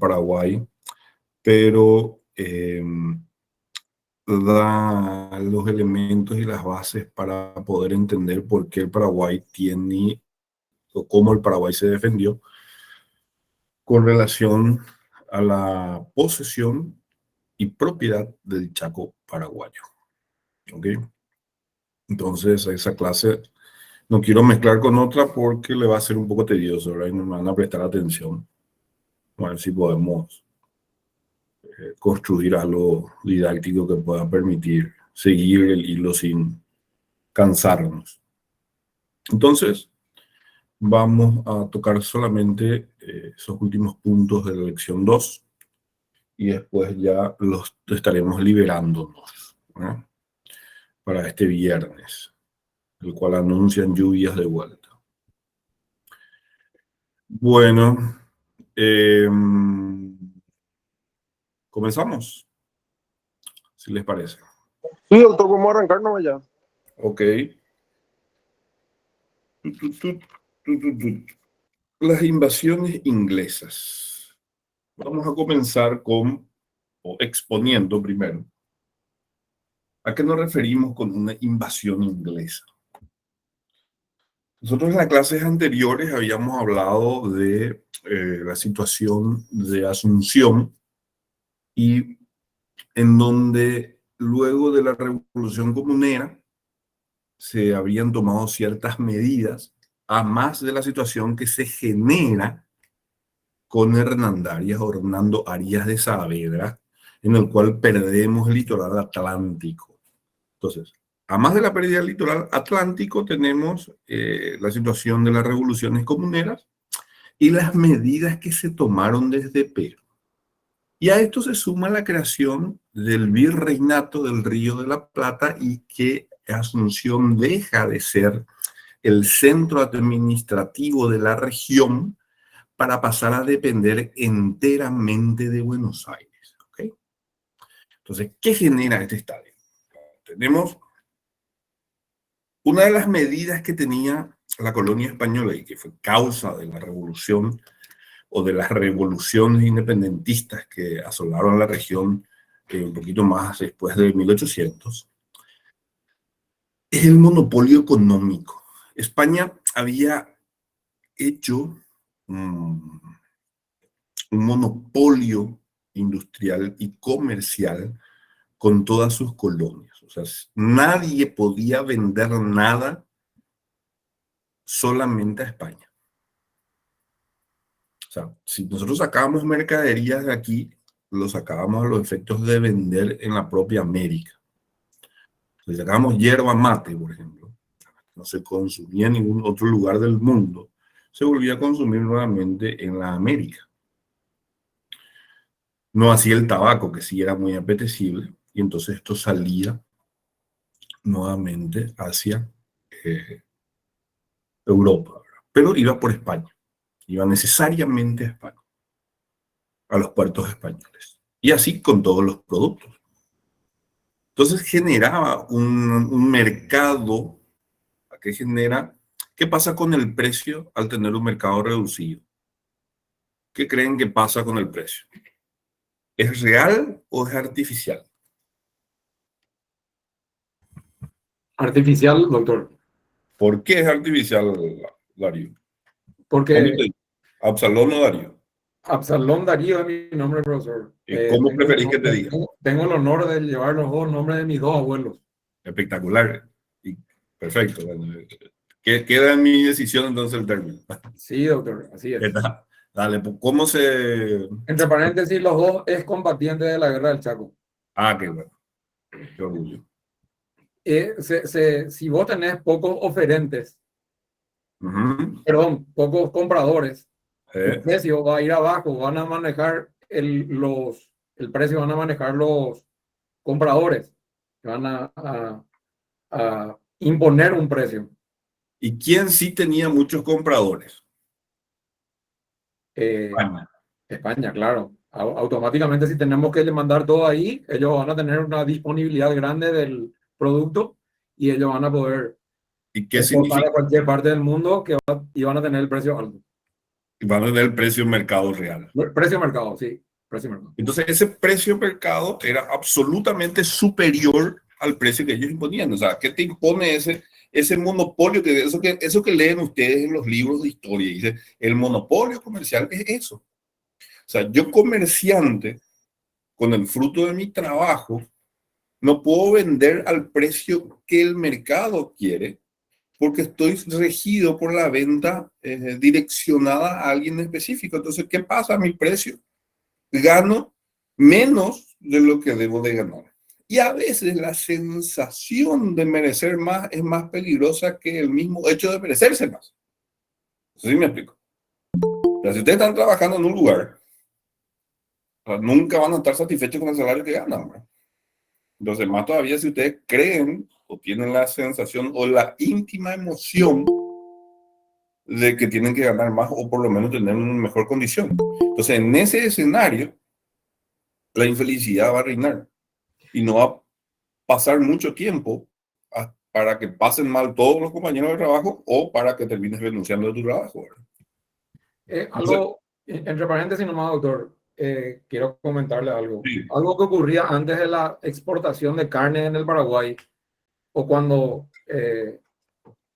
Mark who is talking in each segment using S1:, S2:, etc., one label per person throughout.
S1: Paraguay, pero da los elementos y las bases para poder entender por qué el Paraguay tiene, o cómo el Paraguay se defendió con relación a la posesión y propiedad del Chaco paraguayo. ¿Ok? Entonces, esa clase no quiero mezclar con otra porque le va a ser un poco tedioso, ¿verdad? Y no me van a prestar atención. A ver si podemos construir algo didáctico que pueda permitir seguir el hilo sin cansarnos. Entonces, vamos a tocar solamente esos últimos puntos de la lección 2 y después ya los estaremos liberándonos, ¿no? Para este viernes, el cual anuncian lluvias de vuelta. Bueno, comenzamos, si les parece.
S2: Sí, doctor, vamos a arrancar nomás ya.
S1: Ok. Las invasiones inglesas. Vamos a comenzar con, o exponiendo primero, ¿a qué nos referimos con una invasión inglesa? Nosotros en las clases anteriores habíamos hablado de la situación de Asunción y en donde luego de la Revolución Comunera se habían tomado ciertas medidas a más de la situación que se genera con Hernando Arias de Saavedra, en el cual perdemos el litoral atlántico. Entonces, a más de la pérdida del litoral atlántico, tenemos la situación de las revoluciones comuneras y las medidas que se tomaron desde Perú. Y a esto se suma la creación del virreinato del Río de la Plata y que Asunción deja de ser el centro administrativo de la región para pasar a depender enteramente de Buenos Aires. ¿Okay? Entonces, ¿qué genera este estadio? Tenemos una de las medidas que tenía la colonia española y que fue causa de la revolución o de las revoluciones independentistas que asolaron la región un poquito más después de 1800, es el monopolio económico. España había hecho un monopolio industrial y comercial con todas sus colonias. O sea, nadie podía vender nada solamente a España. O sea, si nosotros sacábamos mercaderías de aquí, lo sacábamos a los efectos de vender en la propia América. Si sacábamos hierba mate, por ejemplo, no se consumía en ningún otro lugar del mundo, se volvía a consumir nuevamente en la América. No así el tabaco, que sí era muy apetecible, y entonces esto salía nuevamente hacia Europa, ¿verdad? Pero iba por España, iba necesariamente a España, a los puertos españoles, y así con todos los productos. Entonces generaba un mercado que genera. ¿Qué pasa con el precio al tener un mercado reducido? ¿Qué creen que pasa con el precio? ¿Es real o es artificial?
S3: Artificial, doctor.
S1: ¿Por qué es artificial, Darío?
S3: Porque
S1: ¿Absalón o Darío?
S3: Absalón Darío es mi nombre, profesor.
S1: ¿Cómo preferís que te diga?
S3: Tengo el honor de llevar los dos nombres de mis dos abuelos.
S1: Espectacular. Y perfecto. Queda en mi decisión entonces el término.
S3: Sí, doctor, así es.
S1: Dale, pues, ¿cómo se...?
S3: Entre paréntesis, los dos es combatiente de la guerra del Chaco.
S1: Ah, qué bueno. Qué orgullo.
S3: Si vos tenés pocos oferentes, perdón, pocos compradores, el precio va a ir abajo, van a manejar el precio, van a manejar los compradores, van a imponer un precio.
S1: ¿Y quién sí tenía muchos compradores?
S3: España. España, claro. Automáticamente, si tenemos que mandar todo ahí, ellos van a tener una disponibilidad grande del producto y ellos van a poder
S1: ¿Y qué
S3: exportar
S1: significa?
S3: a cualquier parte del mundo y van a tener el precio alto.
S1: van a tener el precio mercado real.
S3: Precio mercado, sí. Precio mercado.
S1: Entonces, ese precio mercado era absolutamente superior al precio que ellos imponían. O sea, ¿qué te impone ese monopolio? Eso que leen ustedes en los libros de historia. Dice, el monopolio comercial es eso. O sea, yo comerciante, con el fruto de mi trabajo, no puedo vender al precio que el mercado quiere, porque estoy regido por la venta direccionada a alguien específico. Entonces, ¿qué pasa? Mi precio gano menos de lo que debo de ganar. Y a veces la sensación de merecer más es más peligrosa que el mismo hecho de merecerse más. ¿Sí me explico? O sea, si ustedes están trabajando en un lugar, o sea, nunca van a estar satisfechos con el salario que ganan, ¿verdad? Entonces, más todavía si ustedes creen o tienen la sensación o la íntima emoción de que tienen que ganar más o por lo menos tener una mejor condición. Entonces, en ese escenario, la infelicidad va a reinar y no va a pasar mucho tiempo para que pasen mal todos los compañeros de trabajo o para que termines renunciando de tu trabajo.
S3: Entre paréntesis nomás, doctor, quiero comentarle algo.
S1: Sí.
S3: Algo que ocurría antes de la exportación de carne en el Paraguay, o cuando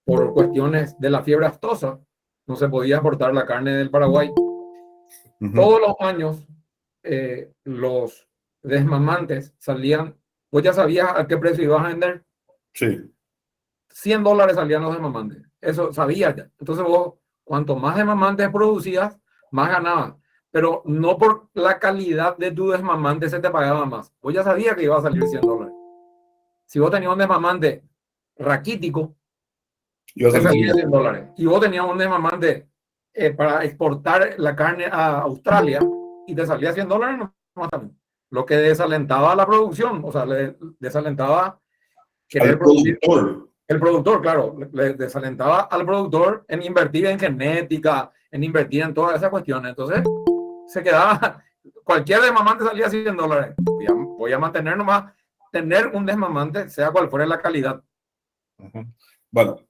S3: por cuestiones de la fiebre aftosa no se podía exportar la carne del Paraguay. Todos los años los desmamantes salían, pues ya sabías a qué precio ibas a vender.
S1: Sí.
S3: $100 salían los desmamantes. Eso sabías ya. Entonces vos, cuanto más desmamantes producías, más ganabas. Pero no por la calidad de tu desmamante se te pagaba más. Vos ya sabías que iba a salir $100. Si vos tenías un desmamante raquítico, te salía $100. Y vos tenías un desmamante para exportar la carne a Australia y te salía $100, no, lo que desalentaba la producción, o sea, le desalentaba
S1: al productor.
S3: El productor, claro, le desalentaba al productor en invertir en genética, en invertir en todas esas cuestiones. Entonces, se quedaba, cualquier desmamante salía $100. Voy a mantener nomás, tener un desmamante, sea cual fuera la calidad.
S1: Bueno,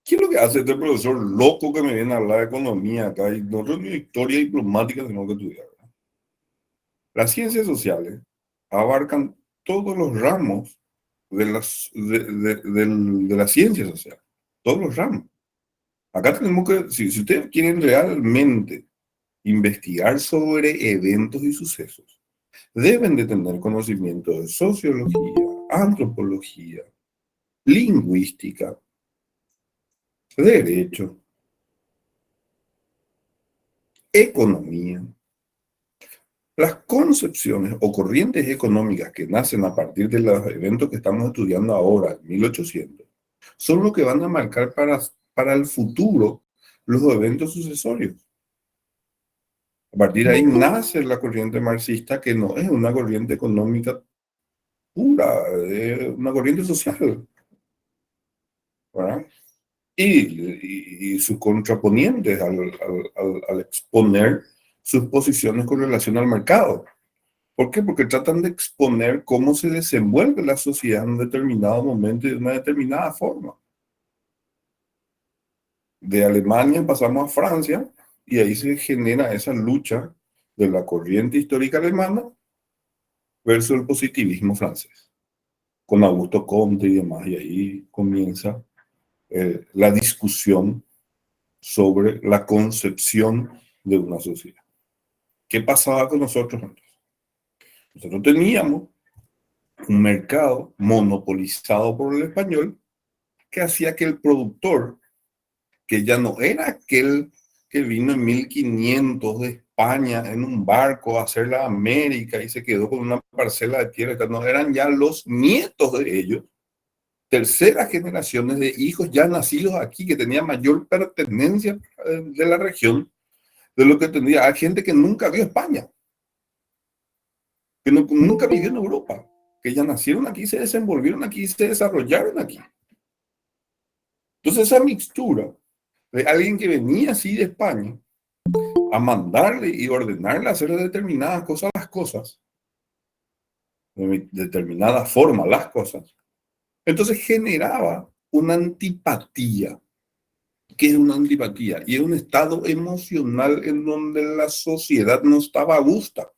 S1: ¿qué es lo que hace este profesor loco que me viene a hablar de economía acá? Y nosotros ni historia diplomática tenemos que estudiar. Las ciencias sociales abarcan todos los ramos de la ciencia social, todos los ramos. Acá tenemos que, si ustedes quieren realmente investigar sobre eventos y sucesos, deben de tener conocimiento de sociología, antropología, lingüística, derecho, economía. Las concepciones o corrientes económicas que nacen a partir de los eventos que estamos estudiando ahora, en 1800, son lo que van a marcar para el futuro los eventos sucesorios. A partir de ahí nace la corriente marxista, que no es una corriente económica pura, es una corriente social, ¿verdad? Y sus contraponientes al exponer sus posiciones con relación al mercado. ¿Por qué? Porque tratan de exponer cómo se desenvuelve la sociedad en un determinado momento y de una determinada forma. De Alemania pasamos a Francia y ahí se genera esa lucha de la corriente histórica alemana versus el positivismo francés, con Augusto Comte y demás, y ahí comienza la discusión sobre la concepción de una sociedad. ¿Qué pasaba con nosotros antes? Nosotros teníamos un mercado monopolizado por el español que hacía que el productor, que ya no era aquel que vino en 1500 de España en un barco a hacer la América y se quedó con una parcela de tierra, no, eran ya los nietos de ellos, terceras generaciones de hijos ya nacidos aquí, que tenían mayor pertenencia de la región de lo que tendría. Hay gente que nunca vio España, que nunca vivió en Europa, que ya nacieron aquí, se desenvolvieron aquí, se desarrollaron aquí. Entonces esa mixtura de alguien que venía así de España a mandarle y ordenarle hacer determinadas cosas, de determinada forma las cosas, entonces generaba una antipatía ¿Qué es una antipatía? Y es un estado emocional en donde la sociedad no estaba a gusto.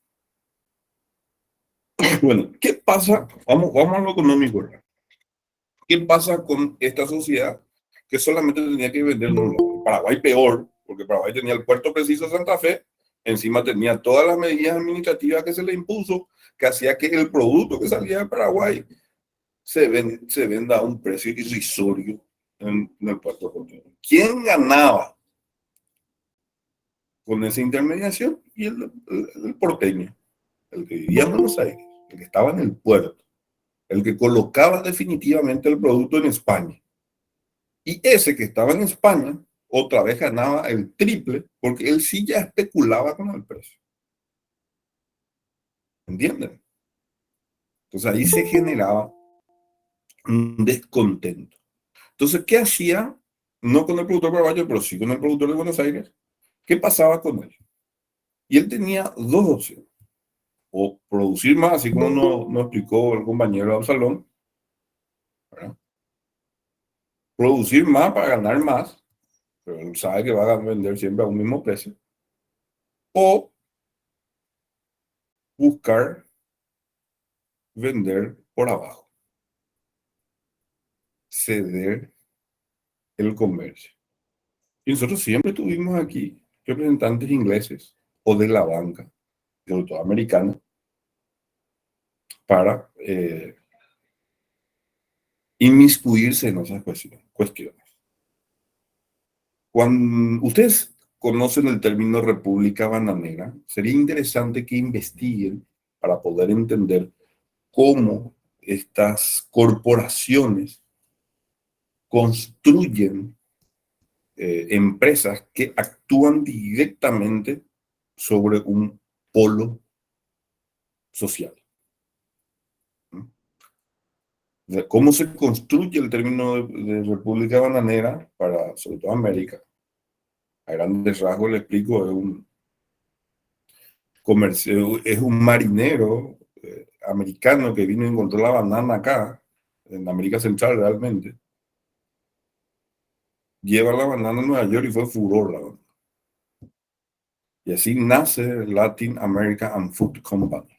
S1: Bueno, ¿qué pasa? Vamos a lo económico, ¿verdad? ¿Qué pasa con esta sociedad que solamente tenía que vender en un lado? Paraguay peor, porque Paraguay tenía el puerto preciso de Santa Fe, encima tenía todas las medidas administrativas que se le impuso, que hacía que el producto que salía de Paraguay se venda a un precio irrisorio en el puerto de contenedor. ¿Quién ganaba con esa intermediación? Y el porteño, el que vivía en Buenos Aires, el que estaba en el puerto, el que colocaba definitivamente el producto en España. Y ese que estaba en España, otra vez ganaba el triple, porque él sí ya especulaba con el precio. ¿Entienden? Entonces ahí se generaba un descontento. Entonces, ¿qué hacía? No con el productor paraguayo, pero sí con el productor de Buenos Aires. ¿Qué pasaba con él? Y él tenía dos opciones. O producir más, así como nos explicó el compañero Absalón, ¿verdad? Producir más para ganar más, pero él sabe que va a vender siempre a un mismo precio. O buscar vender por abajo, ceder el comercio. Y nosotros siempre tuvimos aquí representantes ingleses o de la banca, sobre todo americana, para inmiscuirse en esas cuestiones. Cuando ustedes conocen el término República Bananera, sería interesante que investiguen para poder entender cómo estas corporaciones construyen empresas que actúan directamente sobre un polo social. ¿Cómo se construye el término de República Bananera para, sobre todo, América? A grandes rasgos le explico, es un marinero americano que vino y encontró la banana acá, en América Central realmente. Lleva la banana a Nueva York y fue furor la banana. Y así nace Latin American Food Company.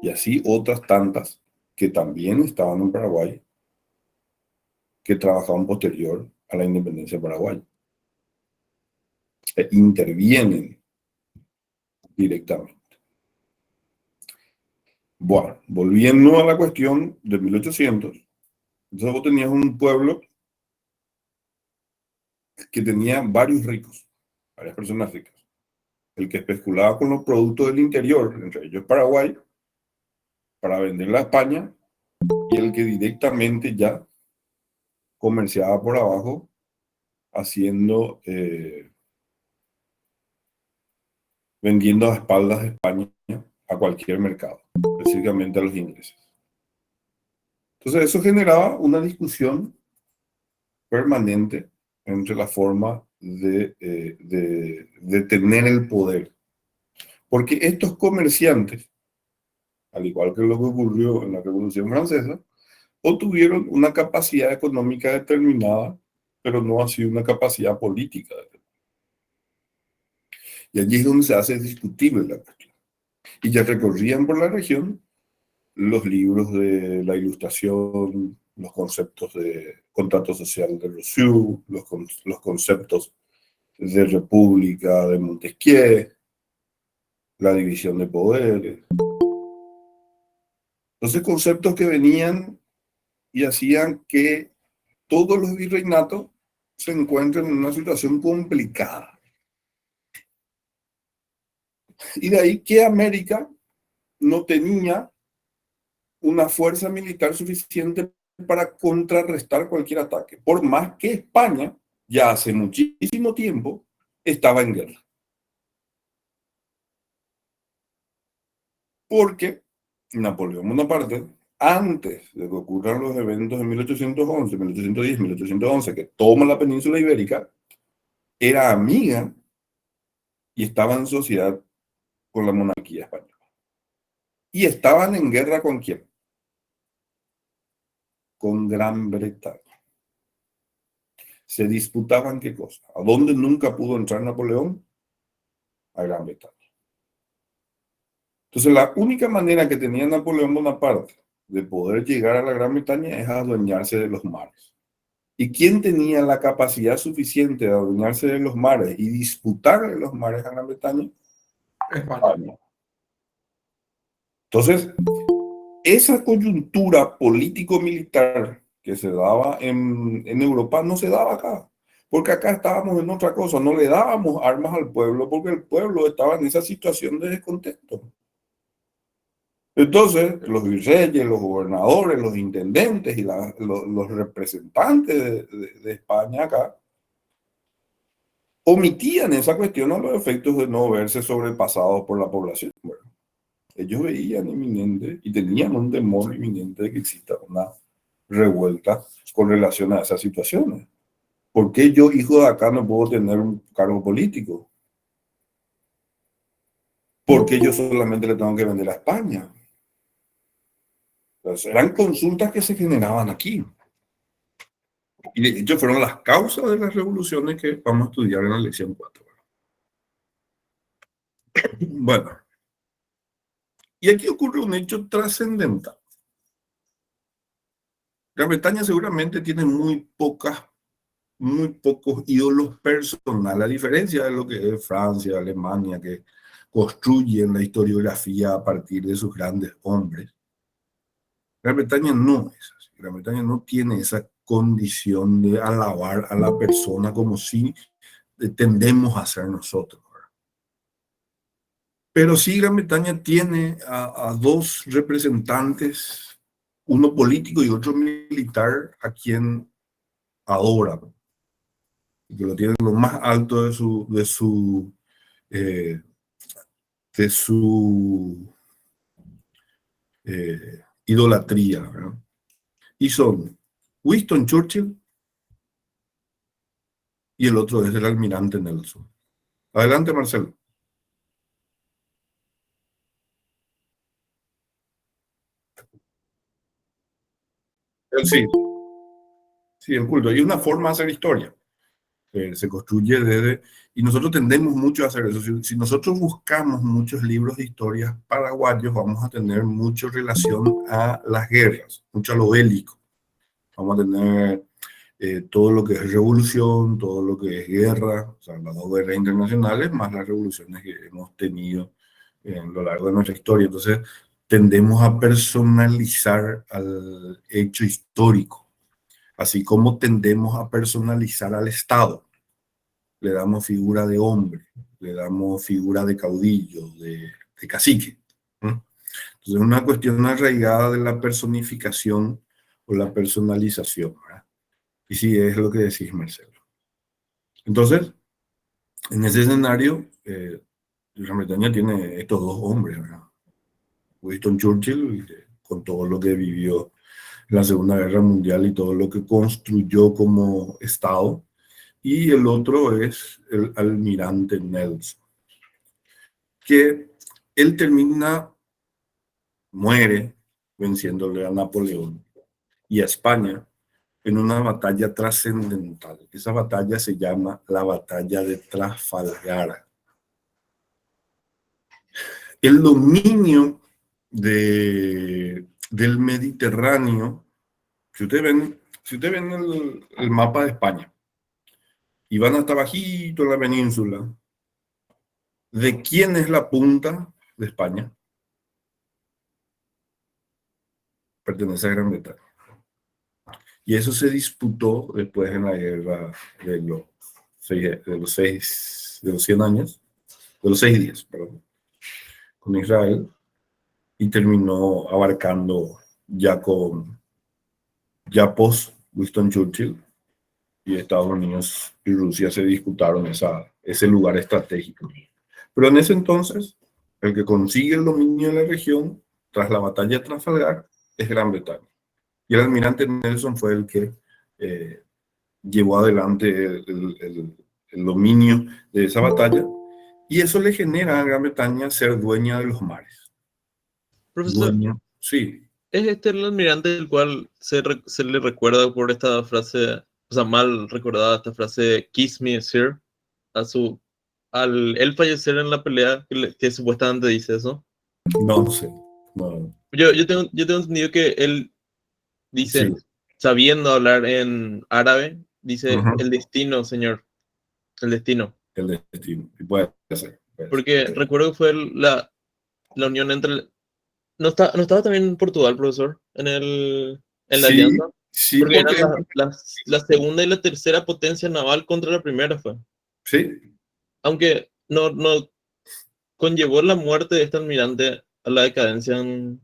S1: Y así otras tantas que también estaban en Paraguay, que trabajaban posterior a la independencia paraguaya. E intervienen directamente. Bueno, volviendo a la cuestión de 1800, entonces vos tenías un pueblo que tenía varios ricos, varias personas ricas. El que especulaba con los productos del interior, entre ellos Paraguay, para venderla a España, y el que directamente ya comerciaba por abajo, haciendo, vendiendo a espaldas de España a cualquier mercado, específicamente a los ingleses. Entonces eso generaba una discusión permanente entre la forma de tener el poder. Porque estos comerciantes, al igual que lo que ocurrió en la Revolución Francesa, obtuvieron una capacidad económica determinada, pero no así una capacidad política determinada. Y allí es donde se hace discutible la cuestión. Y ya recorrían por la región los libros de la Ilustración, los conceptos de contrato social de Rousseau, los conceptos de República de Montesquieu, la división de poderes. Entonces, conceptos que venían y hacían que todos los virreinatos se encuentren en una situación complicada. Y de ahí que América no tenía una fuerza militar suficiente para contrarrestar cualquier ataque, por más que España ya hace muchísimo tiempo estaba en guerra. Porque Napoleón Bonaparte, antes de que ocurran los eventos de 1811, 1810, 1811, que toma la península ibérica, era amiga y estaba en sociedad con la monarquía española. Y estaban en guerra ¿con quién? Con Gran Bretaña. se disputaban qué cosa. ¿A dónde nunca pudo entrar Napoleón? A Gran Bretaña. Entonces, la única manera que tenía Napoleón Bonaparte de poder llegar a la Gran Bretaña es adueñarse de los mares. ¿Y quién tenía la capacidad suficiente de adueñarse de los mares y disputarle los mares a Gran Bretaña? España. Entonces, esa coyuntura político-militar que se daba en Europa no se daba acá, porque acá estábamos en otra cosa, no le dábamos armas al pueblo porque el pueblo estaba en esa situación de descontento. Entonces, los virreyes, los gobernadores, los intendentes y los representantes de España acá omitían esa cuestión a los efectos de no verse sobrepasados por la población. Bueno, ellos veían inminente y tenían un temor inminente de que exista una revuelta con relación a esas situaciones. ¿Por qué yo, hijo de acá, no puedo tener un cargo político? ¿Por qué yo solamente le tengo que vender a España? Entonces, eran consultas que se generaban aquí. Y de hecho fueron las causas de las revoluciones que vamos a estudiar en la lección 4. Bueno, y aquí ocurre un hecho trascendental. Gran Bretaña seguramente tiene muy pocos ídolos personales, a diferencia de lo que es Francia, Alemania, que construyen la historiografía a partir de sus grandes hombres. Gran Bretaña no es así. Gran Bretaña no tiene esa condición de alabar a la persona como si tendemos a hacer nosotros. Pero sí, Gran Bretaña tiene a dos representantes, uno político y otro militar, a quien adora, que lo tiene en lo más alto de su idolatría, ¿verdad? Y son Winston Churchill y el otro es el almirante Nelson. Adelante, Marcelo. Sí, sí, el culto. Y una forma de hacer historia. Se construye desde... Y nosotros tendemos mucho a hacer eso. Si nosotros buscamos muchos libros de historias paraguayos, vamos a tener mucha relación a las guerras, mucho a lo bélico. Vamos a tener todo lo que es revolución, todo lo que es guerra, o sea, las dos guerras internacionales, más las revoluciones que hemos tenido a lo largo de nuestra historia. Entonces, tendemos a personalizar al hecho histórico, así como tendemos a personalizar al Estado. Le damos figura de hombre, le damos figura de caudillo, de cacique. Entonces, es una cuestión arraigada de la personificación o la personalización, ¿verdad? Y sí, es lo que decís, Marcelo. Entonces, en ese escenario, Gran Bretaña tiene estos dos hombres, ¿verdad? Winston Churchill, con todo lo que vivió en la Segunda Guerra Mundial y todo lo que construyó como Estado, y el otro es el almirante Nelson, que él muere venciéndole a Napoleón y a España en una batalla trascendental. Esa batalla se llama la batalla de Trafalgar. El dominio del Mediterráneo, si ustedes ven el mapa de España y van hasta bajito en la península, ¿de quién es la punta de España? Pertenece a Gran Bretaña. Y eso se disputó después en la guerra de los 100 años, de los 6 días, perdón, con Israel, y terminó abarcando ya post Winston Churchill, y Estados Unidos y Rusia se disputaron ese lugar estratégico. Pero en ese entonces, el que consigue el dominio de la región tras la batalla de Trafalgar es Gran Bretaña. Y el almirante Nelson fue el que llevó adelante el dominio de esa batalla, y eso le genera a Gran Bretaña ser dueña de los mares.
S4: Profesor,
S1: sí.
S4: ¿Es este el almirante del cual se le recuerda por esta frase o sea, mal recordada esta frase, Kiss me, sir, al él fallecer en la pelea, que supuestamente dice eso.
S1: No sé. No.
S4: Yo tengo entendido que él
S1: Sí.
S4: dice, sabiendo hablar en árabe, dice
S1: Ujú.
S4: el destino, señor, el destino.
S1: El destino. Y puede ser.
S4: Porque recuerdo que fue la unión entre... ¿No estaba también en Portugal, profesor? En la
S1: Sí,
S4: alianza.
S1: sí,
S4: Porque
S1: porque
S4: eran la segunda y la tercera potencia naval contra la primera fue.
S1: sí,
S4: Aunque no conllevó la muerte de este almirante a la decadencia en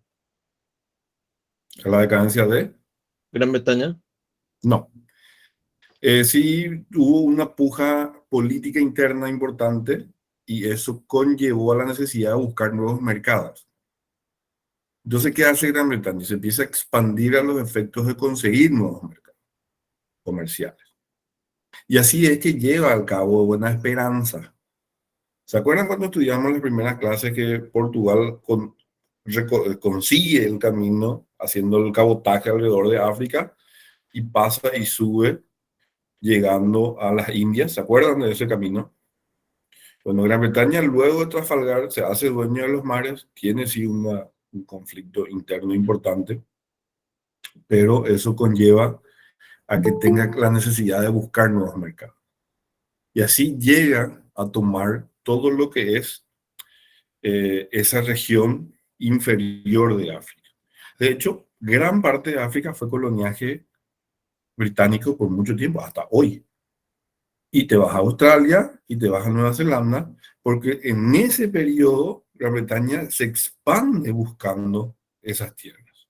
S1: a la decadencia de...
S4: Gran Bretaña.
S1: No. Sí, hubo una puja política interna importante y eso conllevó a la necesidad de buscar nuevos mercados. Entonces, ¿qué hace Gran Bretaña? Se empieza a expandir a los efectos de conseguir nuevos mercados comerciales. Y así es que lleva al cabo Buena Esperanza. ¿Se acuerdan cuando estudiamos las primeras clases que Portugal consigue el camino haciendo el cabotaje alrededor de África y pasa y sube llegando a las Indias? ¿Se acuerdan de ese camino? Bueno, Gran Bretaña luego de Trafalgar se hace dueño de los mares, tiene sí un conflicto interno importante, pero eso conlleva a que tenga la necesidad de buscar nuevos mercados. Y así llega a tomar todo lo que es esa región inferior de África. De hecho, gran parte de África fue coloniaje británico por mucho tiempo, hasta hoy. Y te vas a Australia y te vas a Nueva Zelanda, porque en ese periodo Gran Bretaña se expande buscando esas tierras.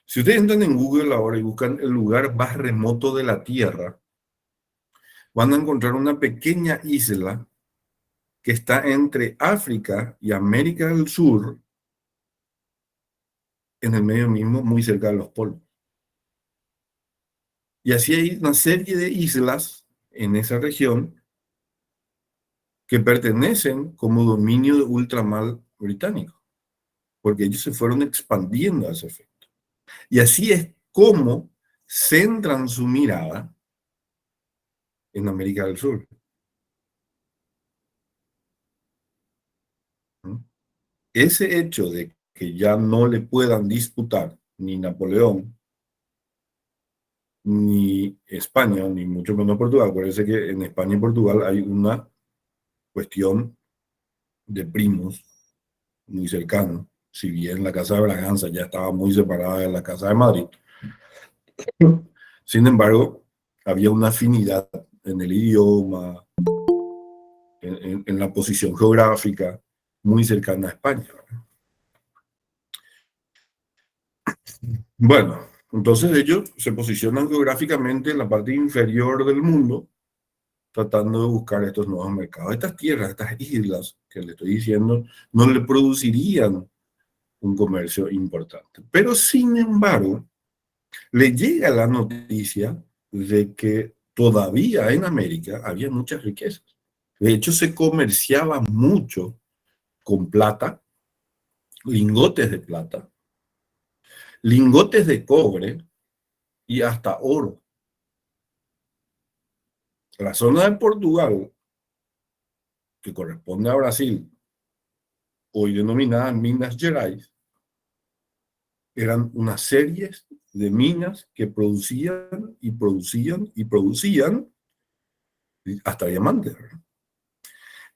S1: Si ustedes entran en Google ahora y buscan el lugar más remoto de la Tierra, van a encontrar una pequeña isla que está entre África y América del Sur, en el medio mismo, muy cerca de los polos. Y así hay una serie de islas en esa región que pertenecen como dominio de ultramar británico, porque ellos se fueron expandiendo a ese efecto. Y así es como centran su mirada en América del Sur. Ese hecho de que ya no le puedan disputar ni Napoleón, ni España, ni mucho menos Portugal. Parece que en España y Portugal hay una cuestión de primos muy cercano, si bien la Casa de Braganza ya estaba muy separada de la Casa de Madrid. Sin embargo, había una afinidad en el idioma, en la posición geográfica, muy cercana a España. Bueno, entonces ellos se posicionan geográficamente en la parte inferior del mundo, tratando de buscar estos nuevos mercados. Estas tierras, estas islas que le estoy diciendo, no le producirían un comercio importante. Pero sin embargo, le llega la noticia de que todavía en América había muchas riquezas. De hecho, se comerciaba mucho con plata, lingotes de plata, lingotes de cobre y hasta oro. La zona de Portugal, que corresponde a Brasil, hoy denominada Minas Gerais, eran una serie de minas que producían y producían y producían hasta diamantes.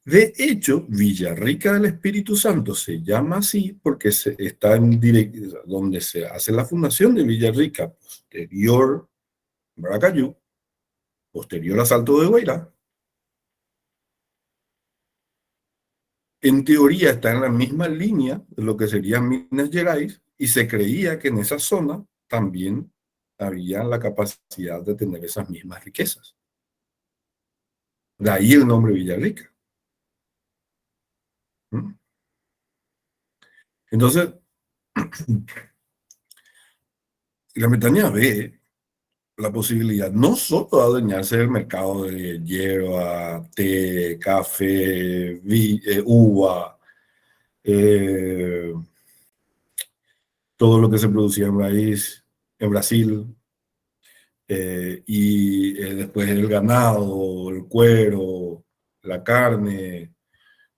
S1: De hecho, Villarrica del Espíritu Santo se llama así porque está donde se hace la fundación de Villarrica, posterior a Maracayú, posterior a Salto de Guairá. En teoría está en la misma línea de lo que sería Minas Gerais y se creía que en esa zona también había la capacidad de tener esas mismas riquezas. De ahí el nombre Villarrica. ¿Mm? Entonces, Gran Bretaña ve la posibilidad no solo de adueñarse del mercado de hierba, té, café, uva, eh, todo lo que se producía en Brasil, y después el ganado, el cuero, la carne,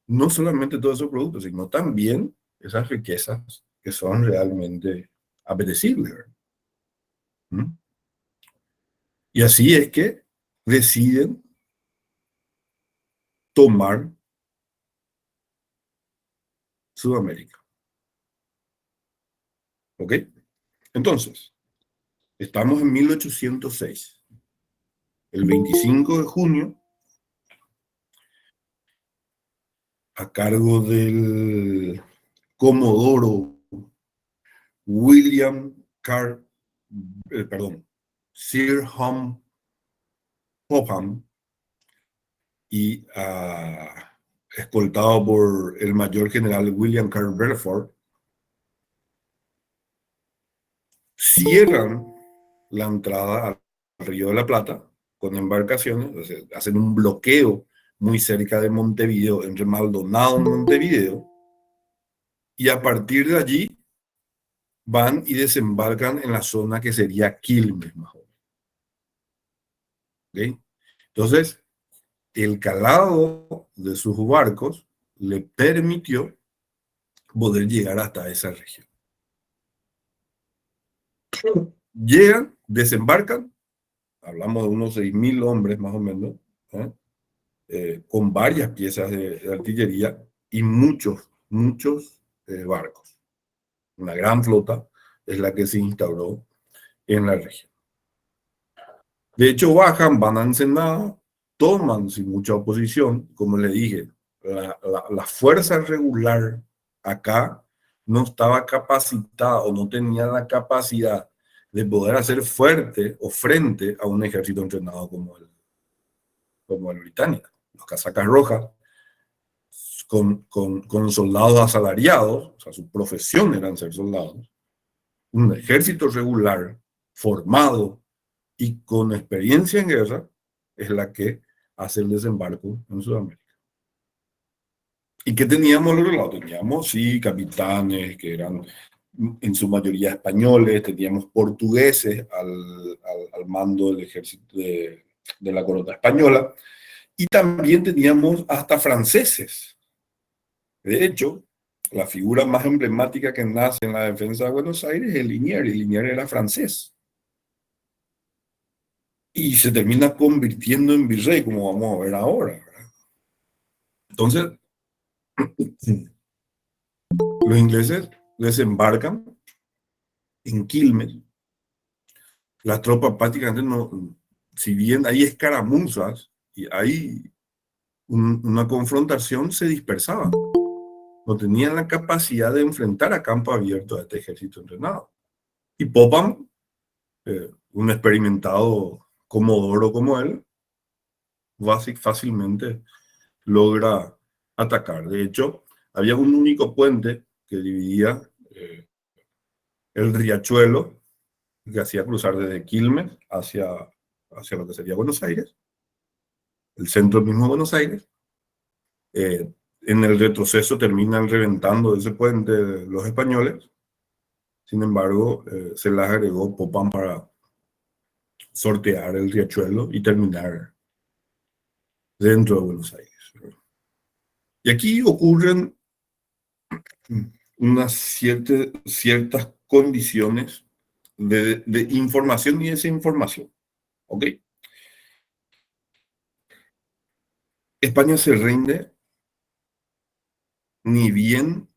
S1: no solamente todos esos productos, sino también esas riquezas que son realmente apetecibles. ¿Mm? Y así es que deciden tomar Sudamérica. ¿Ok? Entonces, estamos en 1806. El 25 de junio, a cargo del comodoro William Carr, Sir Popham, y escoltado por el mayor general William Carr Belfort, cierran la entrada al Río de la Plata con embarcaciones, o sea, hacen un bloqueo muy cerca de Montevideo, entre Maldonado y Montevideo, y a partir de allí van y desembarcan en la zona que sería Quilmes, más o menos. ¿Okay? Entonces, el calado de sus barcos le permitió poder llegar hasta esa región. Llegan, desembarcan, hablamos de unos 6.000 hombres más o menos, con varias piezas de artillería y muchos barcos. Una gran flota es la que se instauró en la región. De hecho, bajan, van a Ensenada, toman sin mucha oposición, como le dije, la fuerza regular acá no estaba capacitada o no tenía la capacidad de poder hacer fuerte o frente a un ejército entrenado como el británico. Los casacas rojas, con soldados asalariados, o sea, su profesión eran ser soldados, un ejército regular, formado y con experiencia en guerra, es la que hace el desembarco en Sudamérica. ¿Y qué teníamos al otro lado? Teníamos, sí, capitanes que eran en su mayoría españoles, teníamos portugueses al mando del ejército de la corona española, y también teníamos hasta franceses. De hecho, la figura más emblemática que nace en la defensa de Buenos Aires es Liniers, y Liniers era francés. Y se termina convirtiendo en virrey, como vamos a ver ahora, ¿verdad? Entonces, los ingleses desembarcan en Quilmes. Las tropas prácticamente no, si bien hay escaramuzas y hay una confrontación, se dispersaban. No tenían la capacidad de enfrentar a campo abierto a este ejército entrenado. Y Popham, un experimentado comodoro como él, fácilmente logra atacar. De hecho, había un único puente que dividía el riachuelo que hacía cruzar desde Quilmes hacia lo que sería Buenos Aires, el centro mismo de Buenos Aires. En el retroceso terminan reventando ese puente los españoles. Sin embargo, se las agregó Popham para sortear el riachuelo y terminar dentro de Buenos Aires. Y aquí ocurren unas ciertas condiciones de información y desinformación. ¿Ok? España se rinde ni bien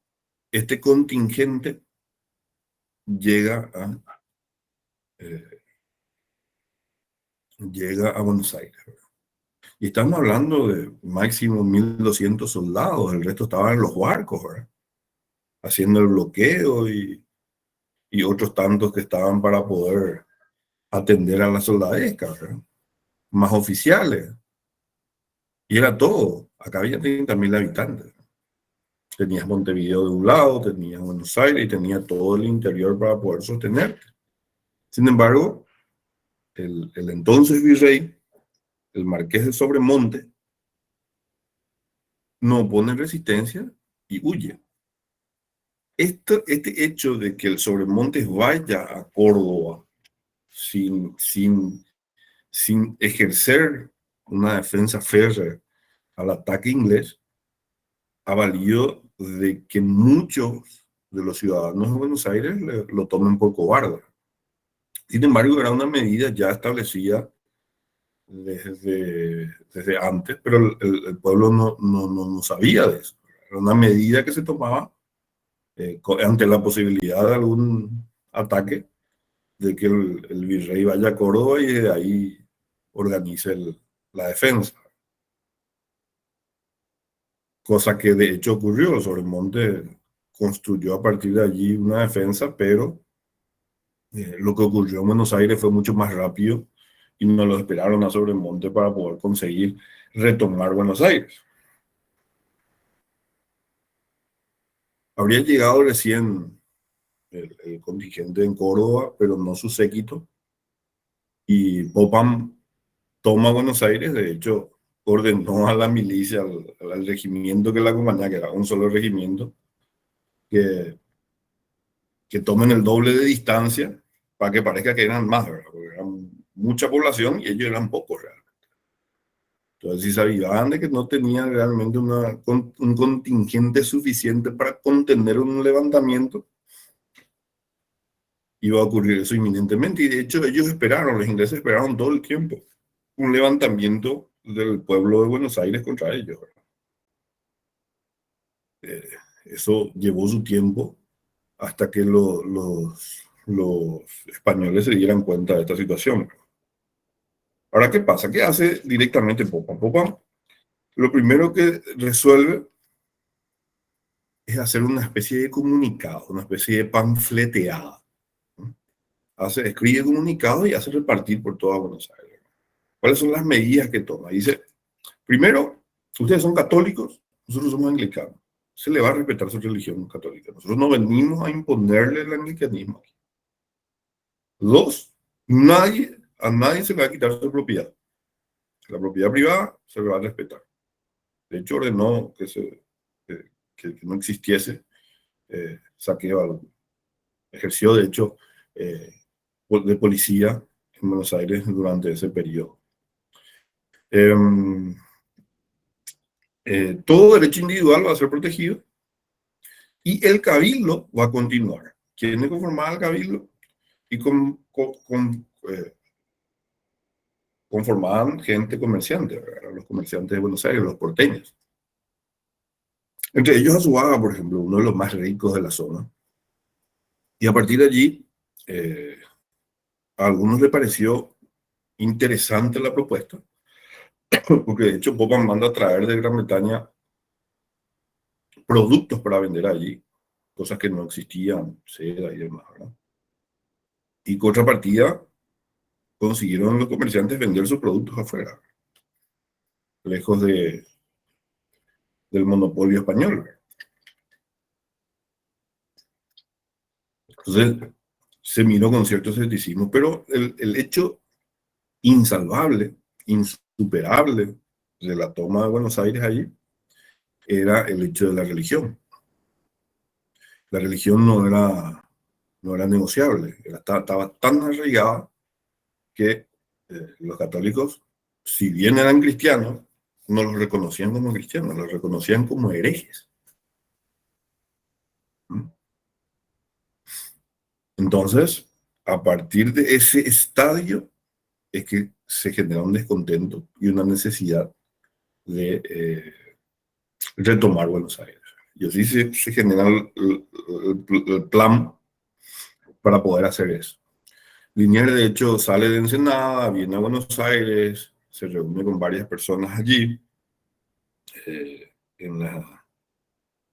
S1: este contingente llega a Buenos Aires. Y estamos hablando de máximo 1.200 soldados, el resto estaban en los barcos, ¿verdad? Haciendo el bloqueo y otros tantos que estaban para poder atender a la soldadesca, ¿verdad? Más oficiales. Y era todo. Acá había 30.000 habitantes. Tenías Montevideo de un lado, tenías Buenos Aires y tenía todo el interior para poder sostenerte. Sin embargo, el entonces virrey, el marqués de Sobremonte, no opone resistencia y huye. Este hecho de que el Sobremonte vaya a Córdoba sin sin ejercer una defensa férrea al ataque inglés, ha valido de que muchos de los ciudadanos de Buenos Aires lo tomen por cobarde. Sin embargo, era una medida ya establecida desde antes, pero el pueblo no sabía de eso. Era una medida que se tomaba ante la posibilidad de algún ataque, de que el virrey vaya a Córdoba y de ahí organice la defensa. Cosa que de hecho ocurrió. Sobremonte construyó a partir de allí una defensa, pero lo que ocurrió en Buenos Aires fue mucho más rápido y no lo esperaron a Sobremonte para poder conseguir retomar Buenos Aires. Habría llegado recién el contingente en Córdoba, pero no su séquito, y Popham toma Buenos Aires. De hecho, ordenó a la milicia, al regimiento que la acompañaba, que era un solo regimiento, que tomen el doble de distancia para que parezca que eran más, ¿verdad? Porque eran mucha población y ellos eran pocos realmente. Entonces, si sabían de que no tenían realmente un contingente suficiente para contener un levantamiento, iba a ocurrir eso inminentemente. Y de hecho, ellos esperaron, los ingleses esperaron todo el tiempo un levantamiento del pueblo de Buenos Aires contra ellos, ¿verdad? Eso llevó su tiempo hasta que los españoles se dieran cuenta de esta situación. Ahora, ¿qué pasa? ¿Qué hace directamente Popham? Popham, lo primero que resuelve es hacer una especie de comunicado, una especie de panfleteada. Escribe comunicado y hace repartir por toda Buenos Aires. ¿Cuáles son las medidas que toma? Dice, primero, ustedes son católicos, nosotros somos anglicanos. Se le va a respetar su religión católica. Nosotros no venimos a imponerle el anglicanismo aquí. Dos, a nadie se le va a quitar su propiedad. La propiedad privada se le va a respetar. De hecho, ordenó que no existiese saqueo alguno. Ejerció, de hecho, de policía en Buenos Aires durante ese periodo. Todo derecho individual va a ser protegido y el cabildo va a continuar. ¿Quiénes conformaban el cabildo? Y conformaban gente comerciante, ¿verdad? Los comerciantes de Buenos Aires, los porteños. Entre ellos Azuaga, por ejemplo, uno de los más ricos de la zona. Y a partir de allí, a algunos les pareció interesante la propuesta, porque de hecho Popham manda a traer de Gran Bretaña productos para vender allí, cosas que no existían, seda y demás, ¿verdad? Y contrapartida, consiguieron los comerciantes vender sus productos afuera, lejos del monopolio español, ¿verdad? Entonces, se miró con cierto escepticismo, pero el hecho insalvable, insuperable de la toma de Buenos Aires allí, era el hecho de la religión. La religión no era negociable, estaba tan arraigada que los católicos, si bien eran cristianos, no los reconocían como cristianos, los reconocían como herejes. Entonces, a partir de ese estadio es que se genera un descontento y una necesidad de retomar Buenos Aires. Y así se genera el plan para poder hacer eso. Liniers, de hecho, sale de Ensenada, viene a Buenos Aires, se reúne con varias personas allí, en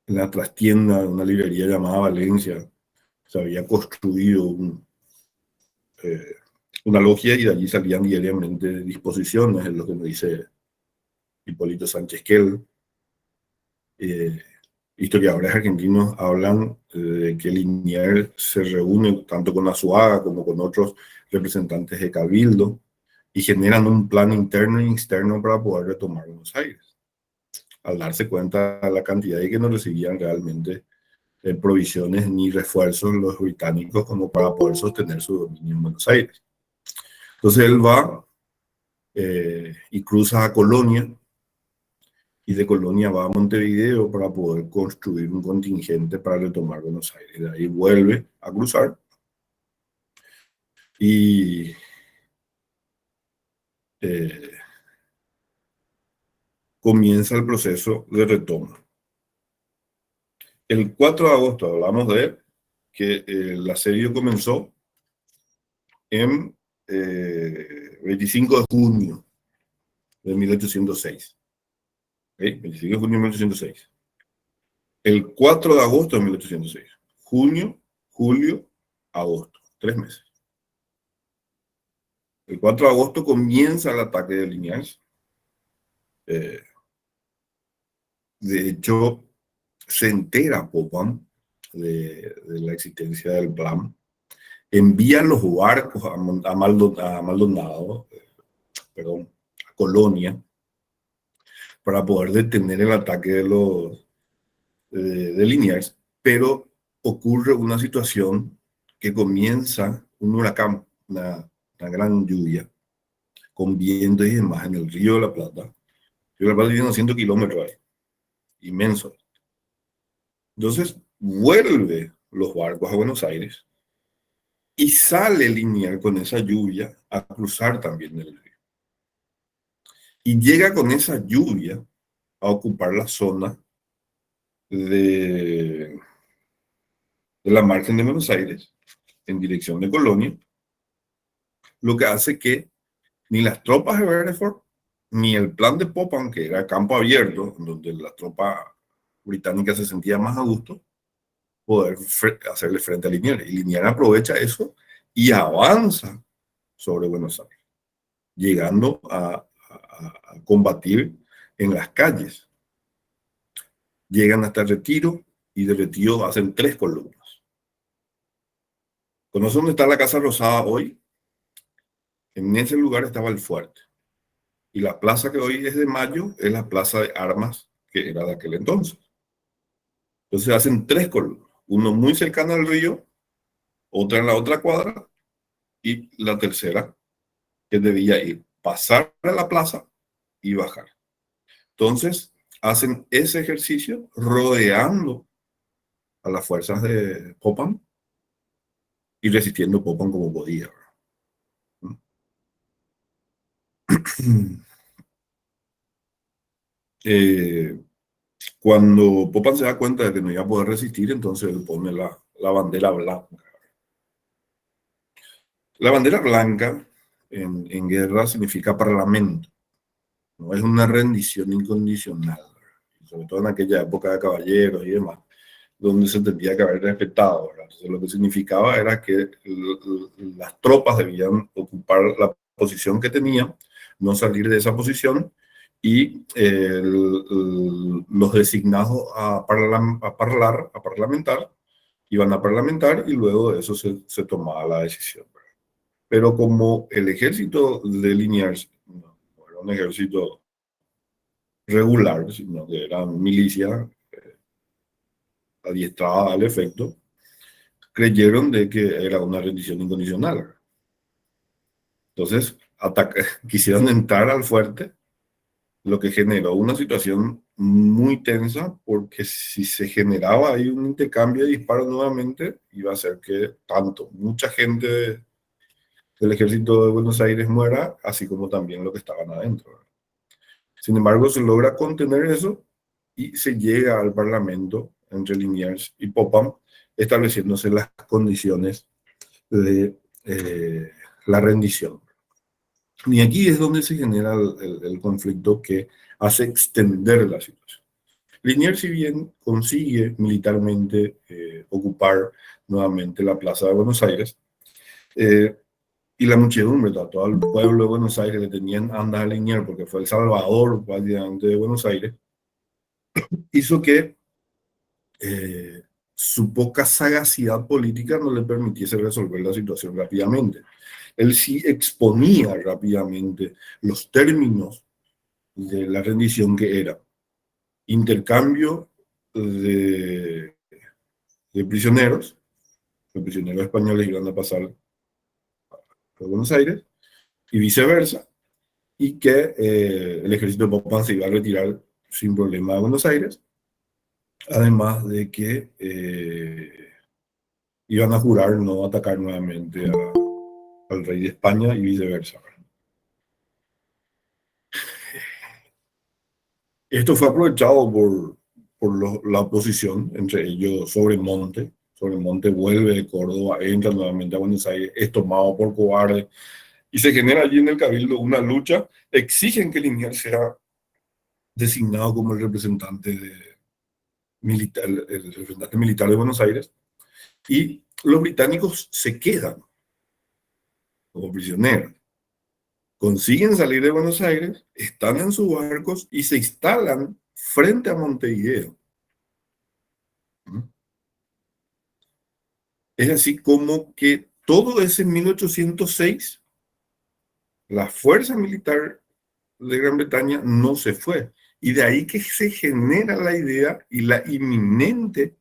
S1: la trastienda de una librería llamada Valencia. Se había construido una logia y de allí salían diariamente disposiciones, es lo que me dice Hipólito Sánchez Kell. Historiadores argentinos hablan de que Liniers se reúne tanto con Azuaga como con otros representantes de Cabildo y generan un plan interno e externo para poder retomar Buenos Aires, al darse cuenta de la cantidad de que no recibían realmente provisiones ni refuerzos los británicos como para poder sostener su dominio en Buenos Aires. Entonces él va y cruza a Colonia, y de Colonia va a Montevideo para poder construir un contingente para retomar Buenos Aires. De ahí vuelve a cruzar y comienza el proceso de retoma. El 4 de agosto hablamos de que el asedio comenzó en 25 de junio de 1806. ¿Okay? 25 de junio de 1806. El 4 de agosto de 1806. Junio, julio, agosto. 3 meses. El 4 de agosto comienza el ataque de Liniers. De hecho, se entera Popham de la existencia del plan. Envía los barcos a Maldonado, perdón, a Colonia, para poder detener el ataque de Liniers, pero ocurre una situación que comienza un huracán, una gran lluvia, con vientos y demás en el Río de la Plata. El Río de la Plata tiene 200 kilómetros ahí, inmenso. Entonces, vuelve los barcos a Buenos Aires y sale Liniers con esa lluvia a cruzar también el río. Y llega con esa lluvia a ocupar la zona de la margen de Buenos Aires en dirección de Colonia, lo que hace que ni las tropas de Bedford ni el plan de Popham, que era campo abierto, donde la tropa británica se sentía más a gusto, poder hacerle frente a Liniers. Y Liniers aprovecha eso y avanza sobre Buenos Aires, llegando a combatir en las calles. Llegan hasta el Retiro y de Retiro hacen 3 columnas. ¿Conoce dónde está la Casa Rosada hoy? En ese lugar estaba el fuerte. Y la plaza que hoy es de Mayo es la plaza de armas que era de aquel entonces. Entonces hacen 3 columnas. Uno muy cercano al río, otra en la otra cuadra y la tercera que debía ir, pasar a la plaza y bajar. Entonces hacen ese ejercicio rodeando a las fuerzas de Popham y resistiendo Popham como podía. Cuando Popham se da cuenta de que no iba a poder resistir, entonces él pone la bandera blanca. La bandera blanca en guerra significa parlamento, no es una rendición incondicional, sobre todo en aquella época de caballeros y demás, donde se tendría que haber respetado. Entonces, lo que significaba era que las tropas debían ocupar la posición que tenían, no salir de esa posición, y los designados a parlamentar iban a parlamentar y luego de eso se tomaba la decisión. Pero como el ejército de Liniers no era un ejército regular, sino que era milicia adiestrada al efecto, creyeron de que era una rendición incondicional. Entonces, quisieron entrar al fuerte, lo que generó una situación muy tensa, porque si se generaba ahí un intercambio de disparos nuevamente, iba a hacer que mucha gente del ejército de Buenos Aires muera, así como también los que estaban adentro. Sin embargo, se logra contener eso y se llega al Parlamento entre Liniers y Popham, estableciéndose las condiciones de la rendición. Y aquí es donde se genera el conflicto que hace extender la situación. Liniers, si bien consigue militarmente ocupar nuevamente la plaza de Buenos Aires, y la muchedumbre, todo el pueblo de Buenos Aires le tenían andas a Liniers porque fue el salvador prácticamente de Buenos Aires, hizo que su poca sagacidad política no le permitiese resolver la situación rápidamente. Él sí exponía rápidamente los términos de la rendición, que era intercambio de prisioneros. Los prisioneros españoles iban a pasar por Buenos Aires y viceversa, y que el ejército de Popán se iba a retirar sin problema de Buenos Aires, además de que iban a jurar no atacar nuevamente al rey de España y viceversa. Esto fue aprovechado por la oposición, entre ellos Sobremonte. Sobremonte vuelve de Córdoba, entra nuevamente a Buenos Aires, es tomado por cobarde y se genera allí en el Cabildo una lucha. Exigen que Liniers sea designado como el representante militar, el representante militar de Buenos Aires, y los británicos se quedan como prisioneros. Consiguen salir de Buenos Aires, están en sus barcos y se instalan frente a Montevideo. Es así como que todo ese 1806, la fuerza militar de Gran Bretaña no se fue. Y de ahí que se genera la idea y la inminente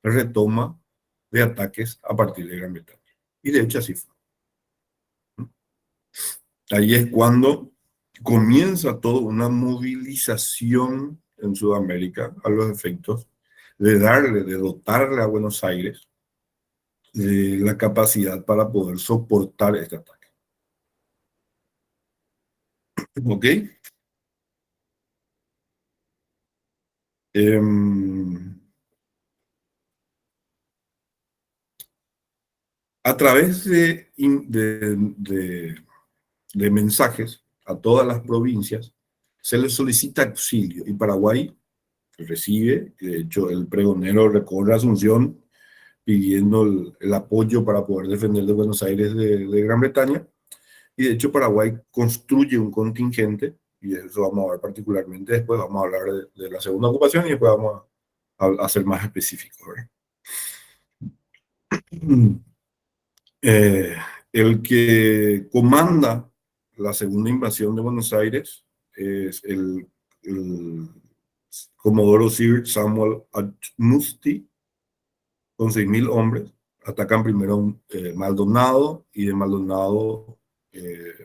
S1: retoma de ataques a partir de Gran Bretaña. Y de hecho así fue. Ahí es cuando comienza toda una movilización en Sudamérica a los efectos de dotarle a Buenos Aires de la capacidad para poder soportar este ataque. ¿Ok? A través de mensajes a todas las provincias, se les solicita auxilio y Paraguay recibe. De hecho, el pregonero recorre Asunción pidiendo el apoyo para poder defender de Buenos Aires de Gran Bretaña, y de hecho Paraguay construye un contingente, y de eso vamos a ver particularmente después. Vamos a hablar de la segunda ocupación y después vamos a ser más específicos, ¿verdad? El que comanda la segunda invasión de Buenos Aires es el comodoro Sir Samuel Musti, con 6.000 hombres. Atacan primero Maldonado, y de Maldonado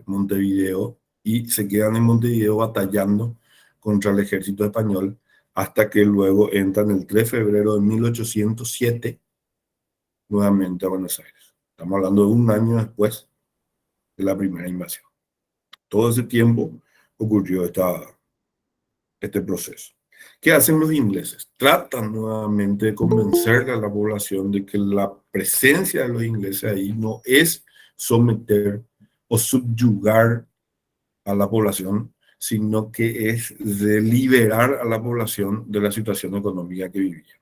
S1: Montevideo, y se quedan en Montevideo batallando contra el ejército español hasta que luego entran el 3 de febrero de 1807 nuevamente a Buenos Aires. Estamos hablando de un año después de la primera invasión. Todo ese tiempo ocurrió este proceso. ¿Qué hacen los ingleses? Tratan nuevamente de convencer a la población de que la presencia de los ingleses ahí no es someter o subyugar a la población, sino que es de liberar a la población de la situación económica que vivía.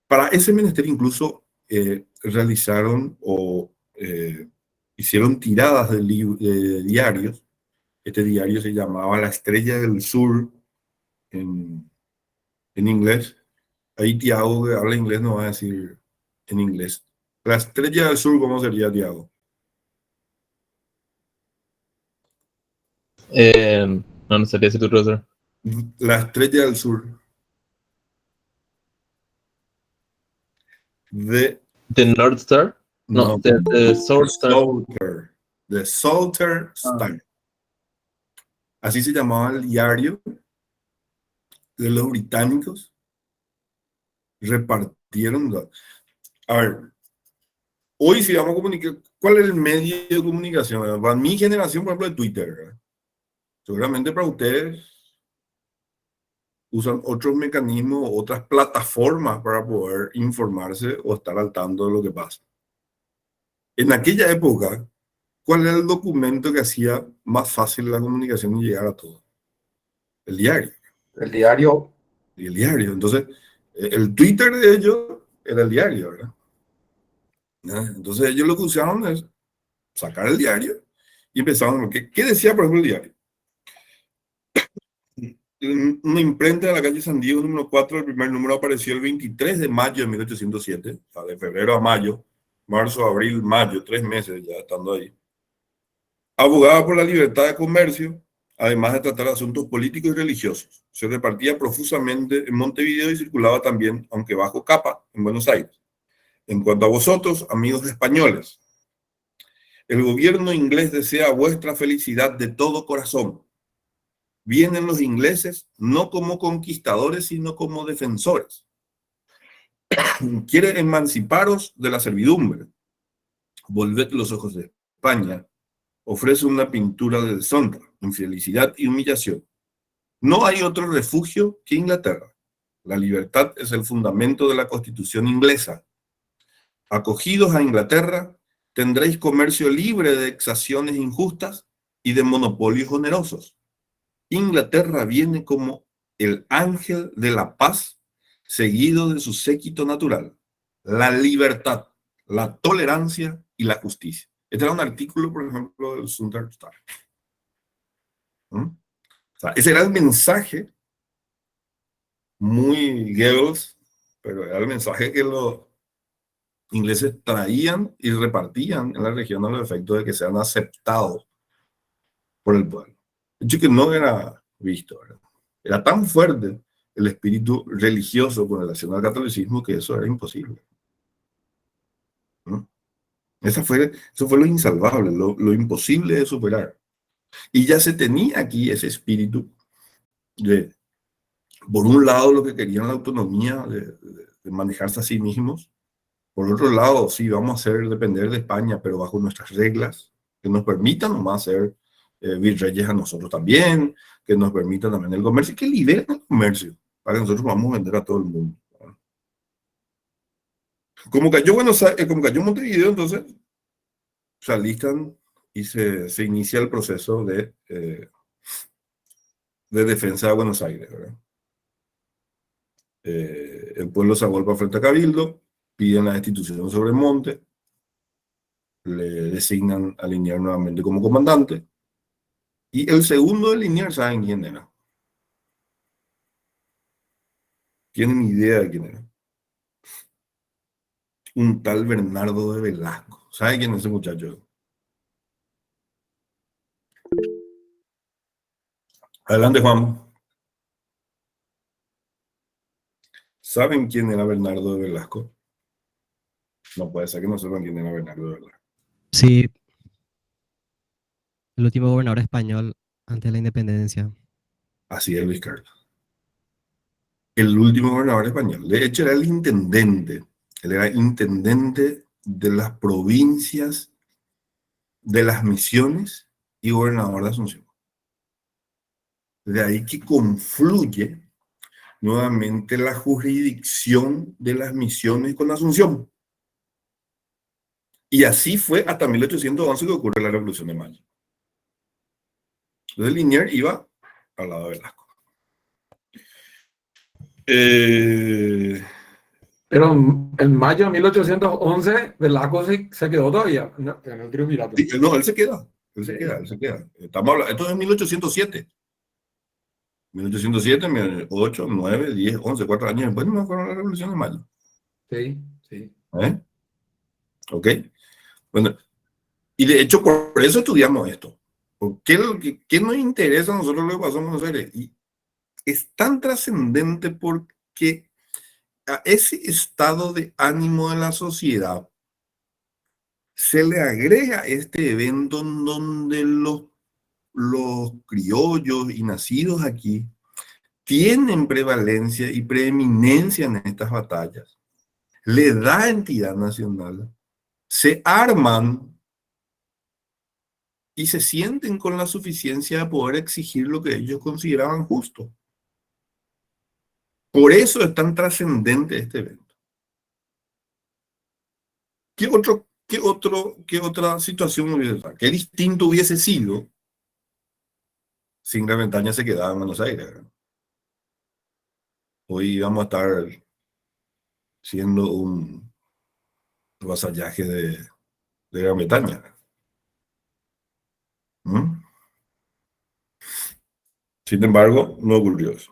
S1: Para ese menester incluso realizaron o hicieron tiradas de diarios. Este diario se llamaba La Estrella del Sur en inglés. Ahí Tiago, que habla inglés, no va a decir en inglés. La Estrella del Sur, ¿cómo sería, Tiago?
S4: No sabía si tu profesor.
S1: La Estrella del Sur.
S4: ¿The North Star? No, the South Star.
S1: The Salter Star. Así se llamaba el diario de los británicos. Repartieron. A ver, hoy si vamos a comunicar, ¿cuál es el medio de comunicación? Para mi generación, por ejemplo, de Twitter, ¿verdad? Seguramente para ustedes usan otros mecanismos, otras plataformas para poder informarse o estar al tanto de lo que pasa. En aquella época, ¿cuál era el documento que hacía más fácil la comunicación y llegar a todos? El diario.
S3: El diario.
S1: Y el diario. Entonces, el Twitter de ellos era el diario, ¿verdad? Entonces ellos lo que usaron es sacar el diario y empezaron. ¿Qué decía, por ejemplo, el diario? Una imprenta de la calle San Diego, número 4, el primer número apareció el 23 de mayo de 1807, o sea, de febrero a mayo, marzo, abril, mayo, 3 meses ya estando ahí. Abogaba por la libertad de comercio, además de tratar asuntos políticos y religiosos. Se repartía profusamente en Montevideo y circulaba también, aunque bajo capa, en Buenos Aires. En cuanto a vosotros, amigos españoles, El gobierno inglés desea vuestra felicidad de todo corazón. Vienen los ingleses no como conquistadores, sino como defensores. Quiere emanciparos de la servidumbre. Volved los ojos de España. Ofrece una pintura de deshonra, infelicidad y humillación. No hay otro refugio que Inglaterra. La libertad es el fundamento de la Constitución inglesa. Acogidos a Inglaterra, tendréis comercio libre de exacciones injustas y de monopolios onerosos. Inglaterra viene como el ángel de la paz, seguido de su séquito natural, la libertad, la tolerancia y la justicia. Este era un artículo, por ejemplo, del Sunday Star. O sea, ese era el mensaje, muy Goebbels, pero era el mensaje que los ingleses traían y repartían en la región a los efectos de que sean aceptados por el pueblo. De hecho, que no era visto, ¿verdad? Era tan fuerte el espíritu religioso con relación al catolicismo que eso era imposible. ¿No? Eso fue lo insalvable, lo imposible de superar. Y ya se tenía aquí ese espíritu de, por un lado, lo que querían la autonomía de manejarse a sí mismos. Por otro lado, sí, vamos a hacer depender de España, pero bajo nuestras reglas, que nos permitan nomás ser virreyes a nosotros también, que nos permitan también el comercio, que liberen el comercio, para que nosotros podamos vender a todo el mundo. Como cayó Montevideo, entonces se alistan y se inicia el proceso de defensa de Buenos Aires, ¿verdad? El pueblo se agolpa frente a Cabildo, piden la destitución sobre Monte, le designan a Liniers nuevamente como comandante, y el segundo de Liniers, ¿saben quién era? ¿Tienen idea de quién era? Un tal Bernardo de Velasco. ¿Sabe quién es ese muchacho? Adelante, Juan. ¿Saben quién era Bernardo de Velasco? No puede ser que no sepan quién era Bernardo de Velasco.
S5: Sí, el último gobernador español antes de la independencia.
S1: Así es, Luis Carlos. El último gobernador español. De hecho, era el intendente. Él era intendente de las provincias, de las misiones y gobernador de Asunción. De ahí que confluye nuevamente la jurisdicción de las misiones con Asunción. Y así fue hasta 1811 que ocurre la Revolución de Mayo. Entonces Liniers iba al lado de Velasco.
S3: Pero en mayo de 1811, Velasco se quedó todavía en el triunvirato.
S1: No, él se queda. Él se queda. Estamos hablando, esto es en 1807. 1807, 1808, 9, 10, 11, 4 años después no fueron la Revolución de Mayo.
S3: Sí, sí.
S1: ¿Ok? Bueno, y de hecho por eso estudiamos esto. ¿Qué nos interesa a nosotros lo que pasó en Buenos Aires? Y es tan trascendente porque a ese estado de ánimo de la sociedad se le agrega este evento en donde los criollos y nacidos aquí tienen prevalencia y preeminencia en estas batallas. Le da entidad nacional. Se arman y se sienten con la suficiencia de poder exigir lo que ellos consideraban justo. Por eso es tan trascendente este evento. ¿Qué otra situación hubiese pasado? ¿Qué distinto hubiese sido si Gran Bretaña se quedaba en Buenos Aires? Hoy vamos a estar siendo un vasallaje de Gran Bretaña. Sin embargo, no ocurrió eso.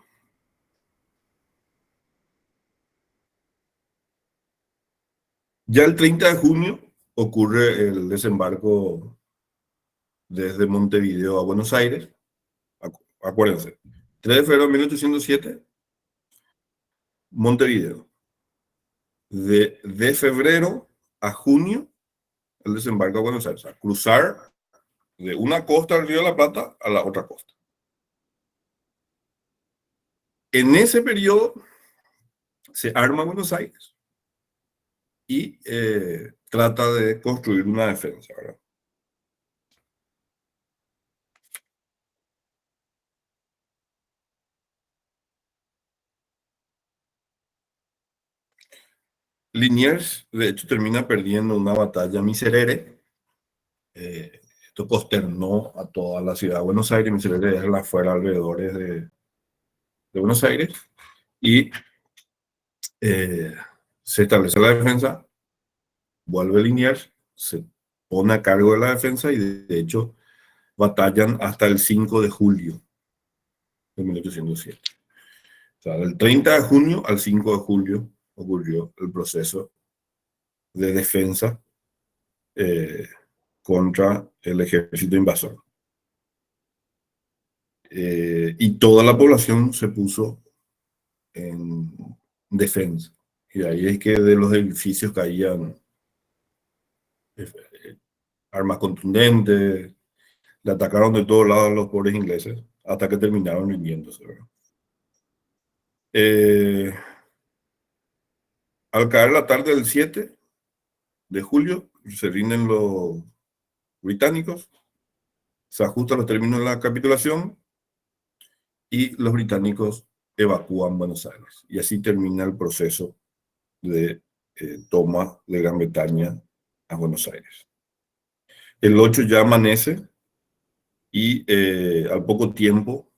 S1: Ya el 30 de junio ocurre el desembarco desde Montevideo a Buenos Aires. Acuérdense, 3 de febrero de 1807, Montevideo. De febrero a junio, el desembarco a Buenos Aires, o sea, cruzar de una costa del Río de la Plata a la otra costa. En ese periodo se arma Buenos Aires y trata de construir una defensa, ¿verdad? Liniers, de hecho, termina perdiendo una batalla miserere. Esto consternó a toda la ciudad de Buenos Aires. Miserere es la afuera alrededores de Buenos Aires. Y se establece la defensa, vuelve Liniers, se pone a cargo de la defensa y de hecho batallan hasta el 5 de julio de 1807. O sea, del 30 de junio al 5 de julio ocurrió el proceso de defensa contra el ejército invasor. Y toda la población se puso en defensa. Y de ahí es que de los edificios caían armas contundentes, le atacaron de todos lados a los pobres ingleses, hasta que terminaron rindiéndose. Al caer la tarde del 7 de julio, se rinden los británicos, se ajustan los términos de la capitulación y los británicos evacúan Buenos Aires. Y así termina el proceso de toma de Gran Bretaña a Buenos Aires. El 8 ya amanece y al poco tiempo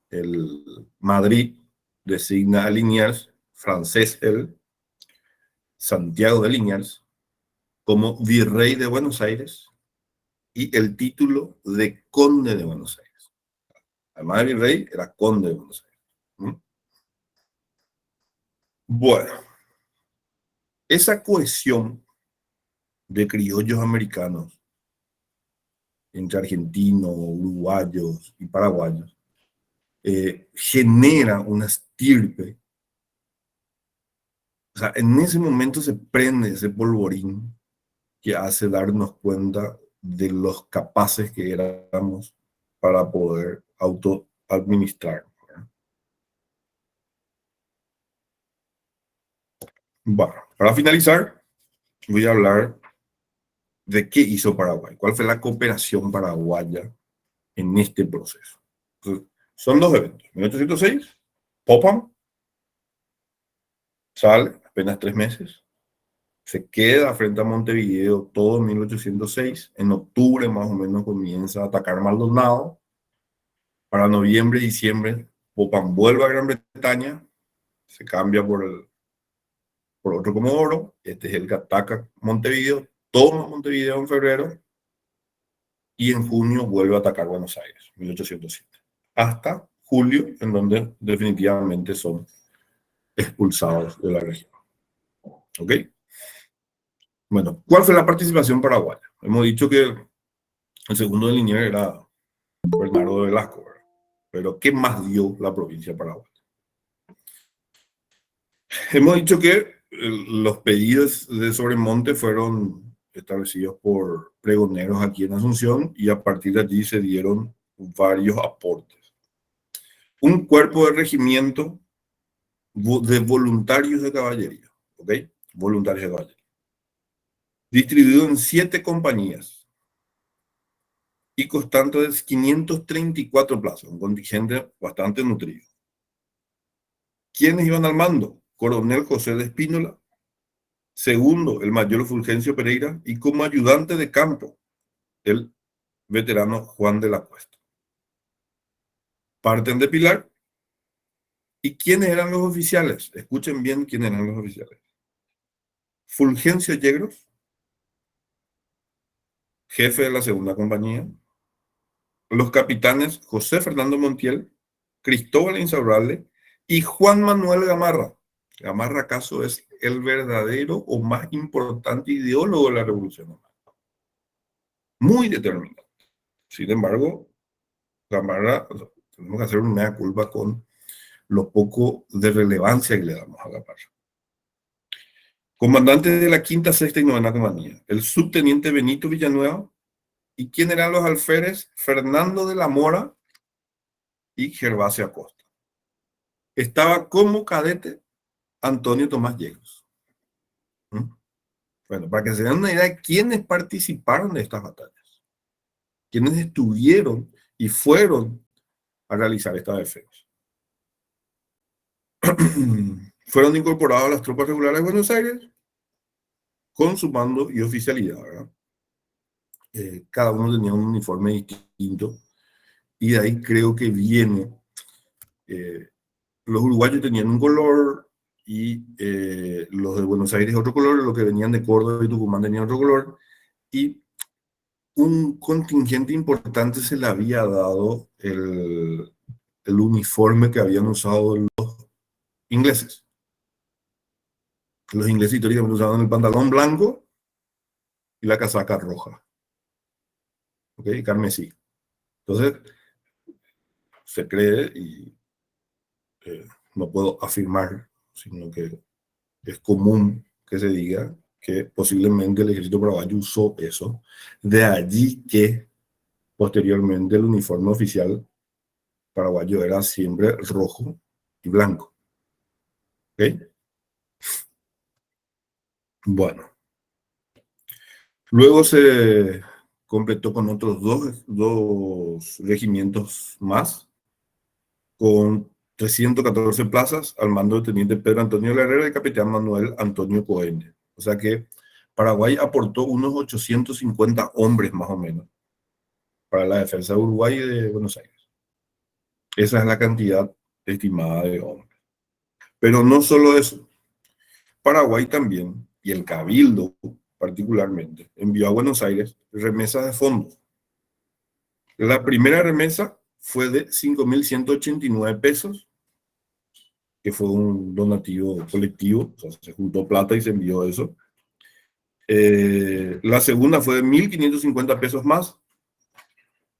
S1: el Madrid designa a Liniers, francés él, Santiago de Liniers, como virrey de Buenos Aires y el título de conde de Buenos Aires. Además de virrey, era conde de Buenos Aires. Bueno, esa cohesión de criollos americanos entre argentinos, uruguayos y paraguayos genera una estirpe. O sea, en ese momento se prende ese polvorín que hace darnos cuenta de los capaces que éramos para poder autoadministrar. Bueno, para finalizar, voy a hablar de qué hizo Paraguay, cuál fue la cooperación paraguaya en este proceso. Entonces, son dos eventos. En 1806, Popham sale apenas 3 meses, se queda frente a Montevideo todo 1806, en octubre más o menos comienza a atacar Maldonado, para noviembre y diciembre Popham vuelve a Gran Bretaña, se cambia por otro Comodoro, este es el que ataca Montevideo, toma Montevideo en febrero y en junio vuelve a atacar Buenos Aires, 1807, hasta julio, en donde definitivamente son expulsados de la región. ¿Ok? Bueno, ¿cuál fue la participación paraguaya? Hemos dicho que el segundo de Liniers era Bernardo de Velasco, ¿verdad? Pero ¿qué más dio la provincia de Paraguay? Hemos dicho que los pedidos de sobremonte fueron establecidos por pregoneros aquí en Asunción y a partir de allí se dieron varios aportes. Un cuerpo de regimiento de voluntarios de caballería, ¿ok? Voluntarios de caballería. Distribuido en 7 compañías y constante de 534 plazas, un contingente bastante nutrido. ¿Quiénes iban al mando? Coronel José de Espínola, segundo, el mayor Fulgencio Pereira, y como ayudante de campo, el veterano Juan de la Cuesta. Parten de Pilar. ¿Y quiénes eran los oficiales? Escuchen bien quiénes eran los oficiales. Fulgencio Yegros, jefe de la segunda compañía. Los capitanes José Fernando Montiel, Cristóbal Insaurralde y Juan Manuel Gamarra. Gamarra, acaso, es el verdadero o más importante ideólogo de la Revolución. Muy determinante. Sin embargo, Gamarra, tenemos que hacer una mea culpa con lo poco de relevancia que le damos a Gamarra. Comandante de la quinta, sexta y novena compañía, el subteniente Benito Villanueva. ¿Y quién eran los alférez? Fernando de la Mora y Gervasio Acosta. Estaba como cadete Antonio Tomás Yegros. Bueno, para que se den una idea de quiénes participaron de estas batallas, quiénes estuvieron y fueron a realizar esta defensa. Fueron incorporados a las tropas regulares de Buenos Aires con su mando y oficialidad, ¿verdad? Cada uno tenía un uniforme distinto y de ahí creo que viene, los uruguayos tenían un color y los de Buenos Aires otro color, los que venían de Córdoba y Tucumán tenían otro color, y un contingente importante se le había dado el uniforme que habían usado los ingleses. Los ingleses históricamente usaban el pantalón blanco y la casaca roja. ¿Ok? Carmesí. Entonces, se cree, y no puedo afirmar, sino que es común que se diga que posiblemente el ejército paraguayo usó eso. De allí que posteriormente el uniforme oficial paraguayo era siempre rojo y blanco. ¿Ok? Bueno. Luego se completó con otros dos regimientos más, con 314 plazas al mando del teniente Pedro Antonio Herrera y capitán Manuel Antonio Cohen. O sea que Paraguay aportó unos 850 hombres más o menos para la defensa de Uruguay y de Buenos Aires. Esa es la cantidad estimada de hombres. Pero no solo eso. Paraguay también, y el Cabildo particularmente, envió a Buenos Aires remesas de fondos. La primera remesa fue de 5.189 pesos, que fue un donativo colectivo, o sea, se juntó plata y se envió eso. La segunda fue de 1.550 pesos más,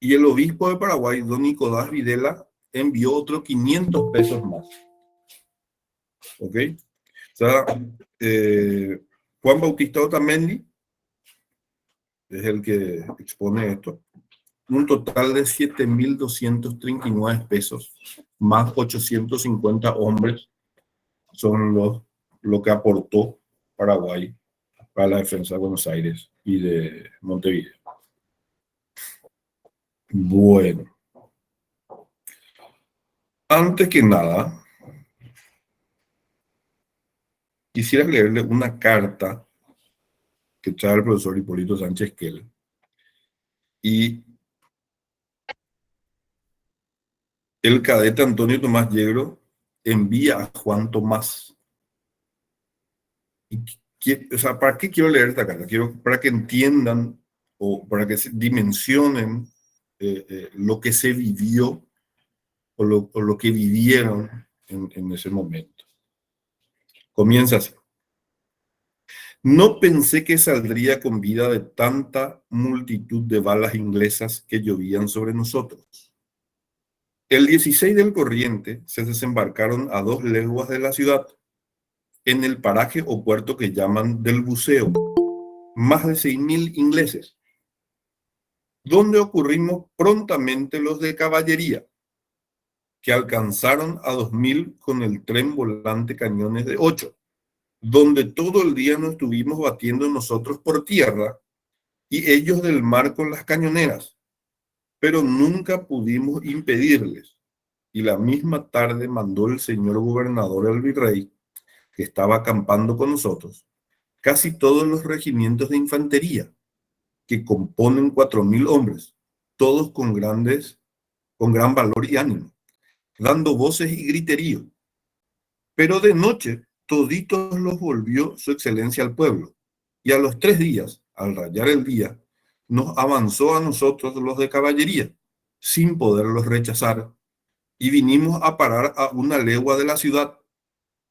S1: y el obispo de Paraguay, don Nicolás Videla, envió otros 500 pesos más. ¿Ok? O sea, Juan Bautista Otamendi es el que expone esto. Un total de 7.239 pesos, más 850 hombres, son lo que aportó Paraguay para la defensa de Buenos Aires y de Montevideo. Bueno, antes que nada, quisiera leerle una carta que trae el profesor Hipólito Sánchez Kell, y el cadete Antonio Tomás Yegro envía a Juan Tomás. O sea, ¿para qué quiero leer esta carta? Para que entiendan o para que dimensionen lo que se vivió o lo que vivieron en ese momento. Comienza así. No pensé que saldría con vida de tanta multitud de balas inglesas que llovían sobre nosotros. El 16 del corriente se desembarcaron a 2 leguas de la ciudad, en el paraje o puerto que llaman del Buceo, más de 6.000 ingleses, donde ocurrimos prontamente los de caballería, que alcanzaron a 2.000 con el tren volante cañones de 8, donde todo el día nos estuvimos batiendo nosotros por tierra y ellos del mar con las cañoneras, pero nunca pudimos impedirles. Y la misma tarde mandó el señor gobernador al virrey, que estaba acampando con nosotros, casi todos los regimientos de infantería, que componen 4.000 hombres, todos con gran valor y ánimo, dando voces y griterío. Pero de noche toditos los volvió su excelencia al pueblo, y a los 3 días, al rayar el día, nos avanzó a nosotros los de caballería, sin poderlos rechazar, y vinimos a parar a 1 legua de la ciudad,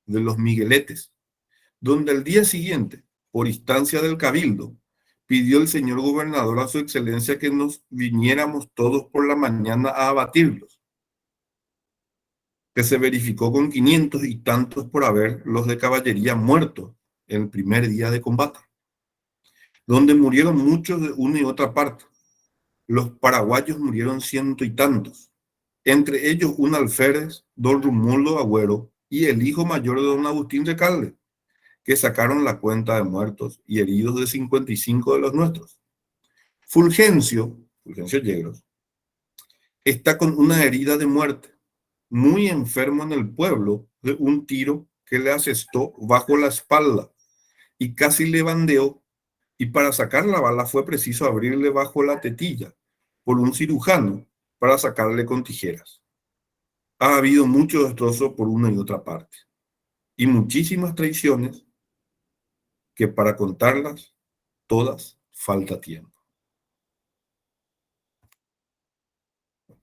S1: de los Migueletes, donde el día siguiente, por instancia del cabildo, pidió el señor gobernador a su excelencia que nos viniéramos todos por la mañana a abatirlos, que se verificó con 500 y tantos por haber los de caballería muertos el primer día de combate, donde murieron muchos de una y otra parte. Los paraguayos murieron ciento y tantos, entre ellos un alférez, don Romualdo Agüero, y el hijo mayor de don Agustín Recalde, que sacaron la cuenta de muertos y heridos de 55 de los nuestros. Fulgencio Yegros, está con una herida de muerte, muy enfermo en el pueblo de un tiro que le asestó bajo la espalda y casi le bandeó, y para sacar la bala fue preciso abrirle bajo la tetilla por un cirujano para sacarle con tijeras. Ha habido mucho destrozo por una y otra parte, y muchísimas traiciones que para contarlas todas falta tiempo.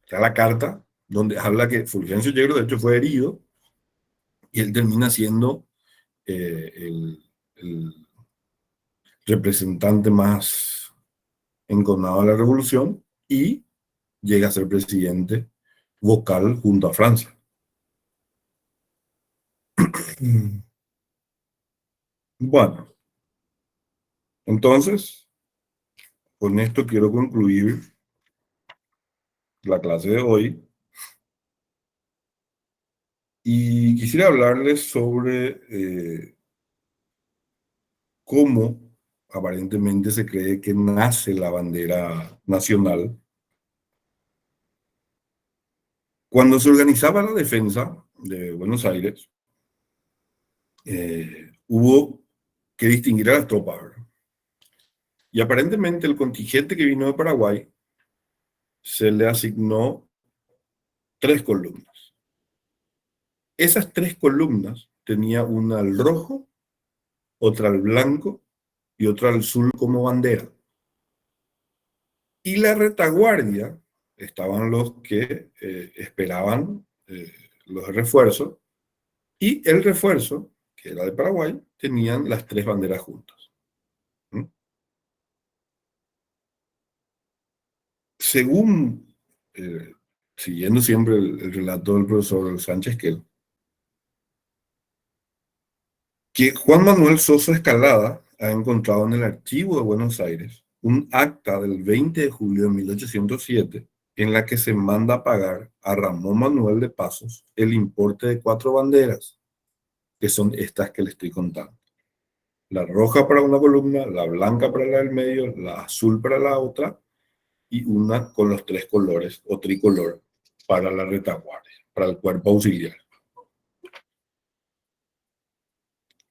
S1: Está la carta donde habla que Fulgencio Yegros de hecho fue herido y él termina siendo el representante más enconado de la revolución y llega a ser presidente vocal junto a Francia. Bueno, entonces, con esto quiero concluir la clase de hoy y quisiera hablarles sobre cómo aparentemente se cree que nace la bandera nacional. Cuando se organizaba la defensa de Buenos Aires, hubo que distinguir a las tropas, ¿verdad? Y aparentemente el contingente que vino de Paraguay se le asignó 3 columnas. Esas 3 columnas tenía una al rojo, otra al blanco y otra al azul como bandera. Y la retaguardia estaban los que esperaban los refuerzos, y el refuerzo, que era de Paraguay, tenían las 3 banderas juntas. Según, siguiendo siempre el relato del profesor Sánchez Quel, que Juan Manuel Sosa Escalada ha encontrado en el archivo de Buenos Aires un acta del 20 de julio de 1807 en la que se manda pagar a Ramón Manuel de Pasos el importe de 4 banderas, que son estas que le estoy contando. La roja para una columna, la blanca para la del medio, la azul para la otra, y una con los 3 colores o tricolor para la retaguardia, para el cuerpo auxiliar.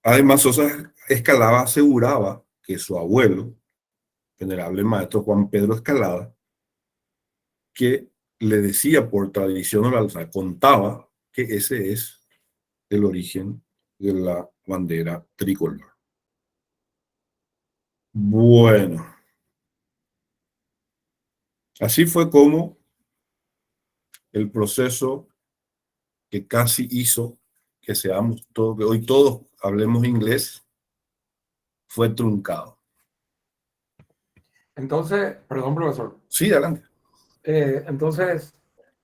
S1: Además, Sosa Escalada aseguraba que su abuelo, venerable maestro Juan Pedro Escalada, que le decía por tradición oral, o sea, contaba que ese es el origen de la bandera tricolor. Bueno, así fue como el proceso que casi hizo que seamos todos, que hoy todos hablemos inglés, fue truncado.
S3: Entonces, perdón, profesor.
S1: Sí, adelante.
S3: Entonces,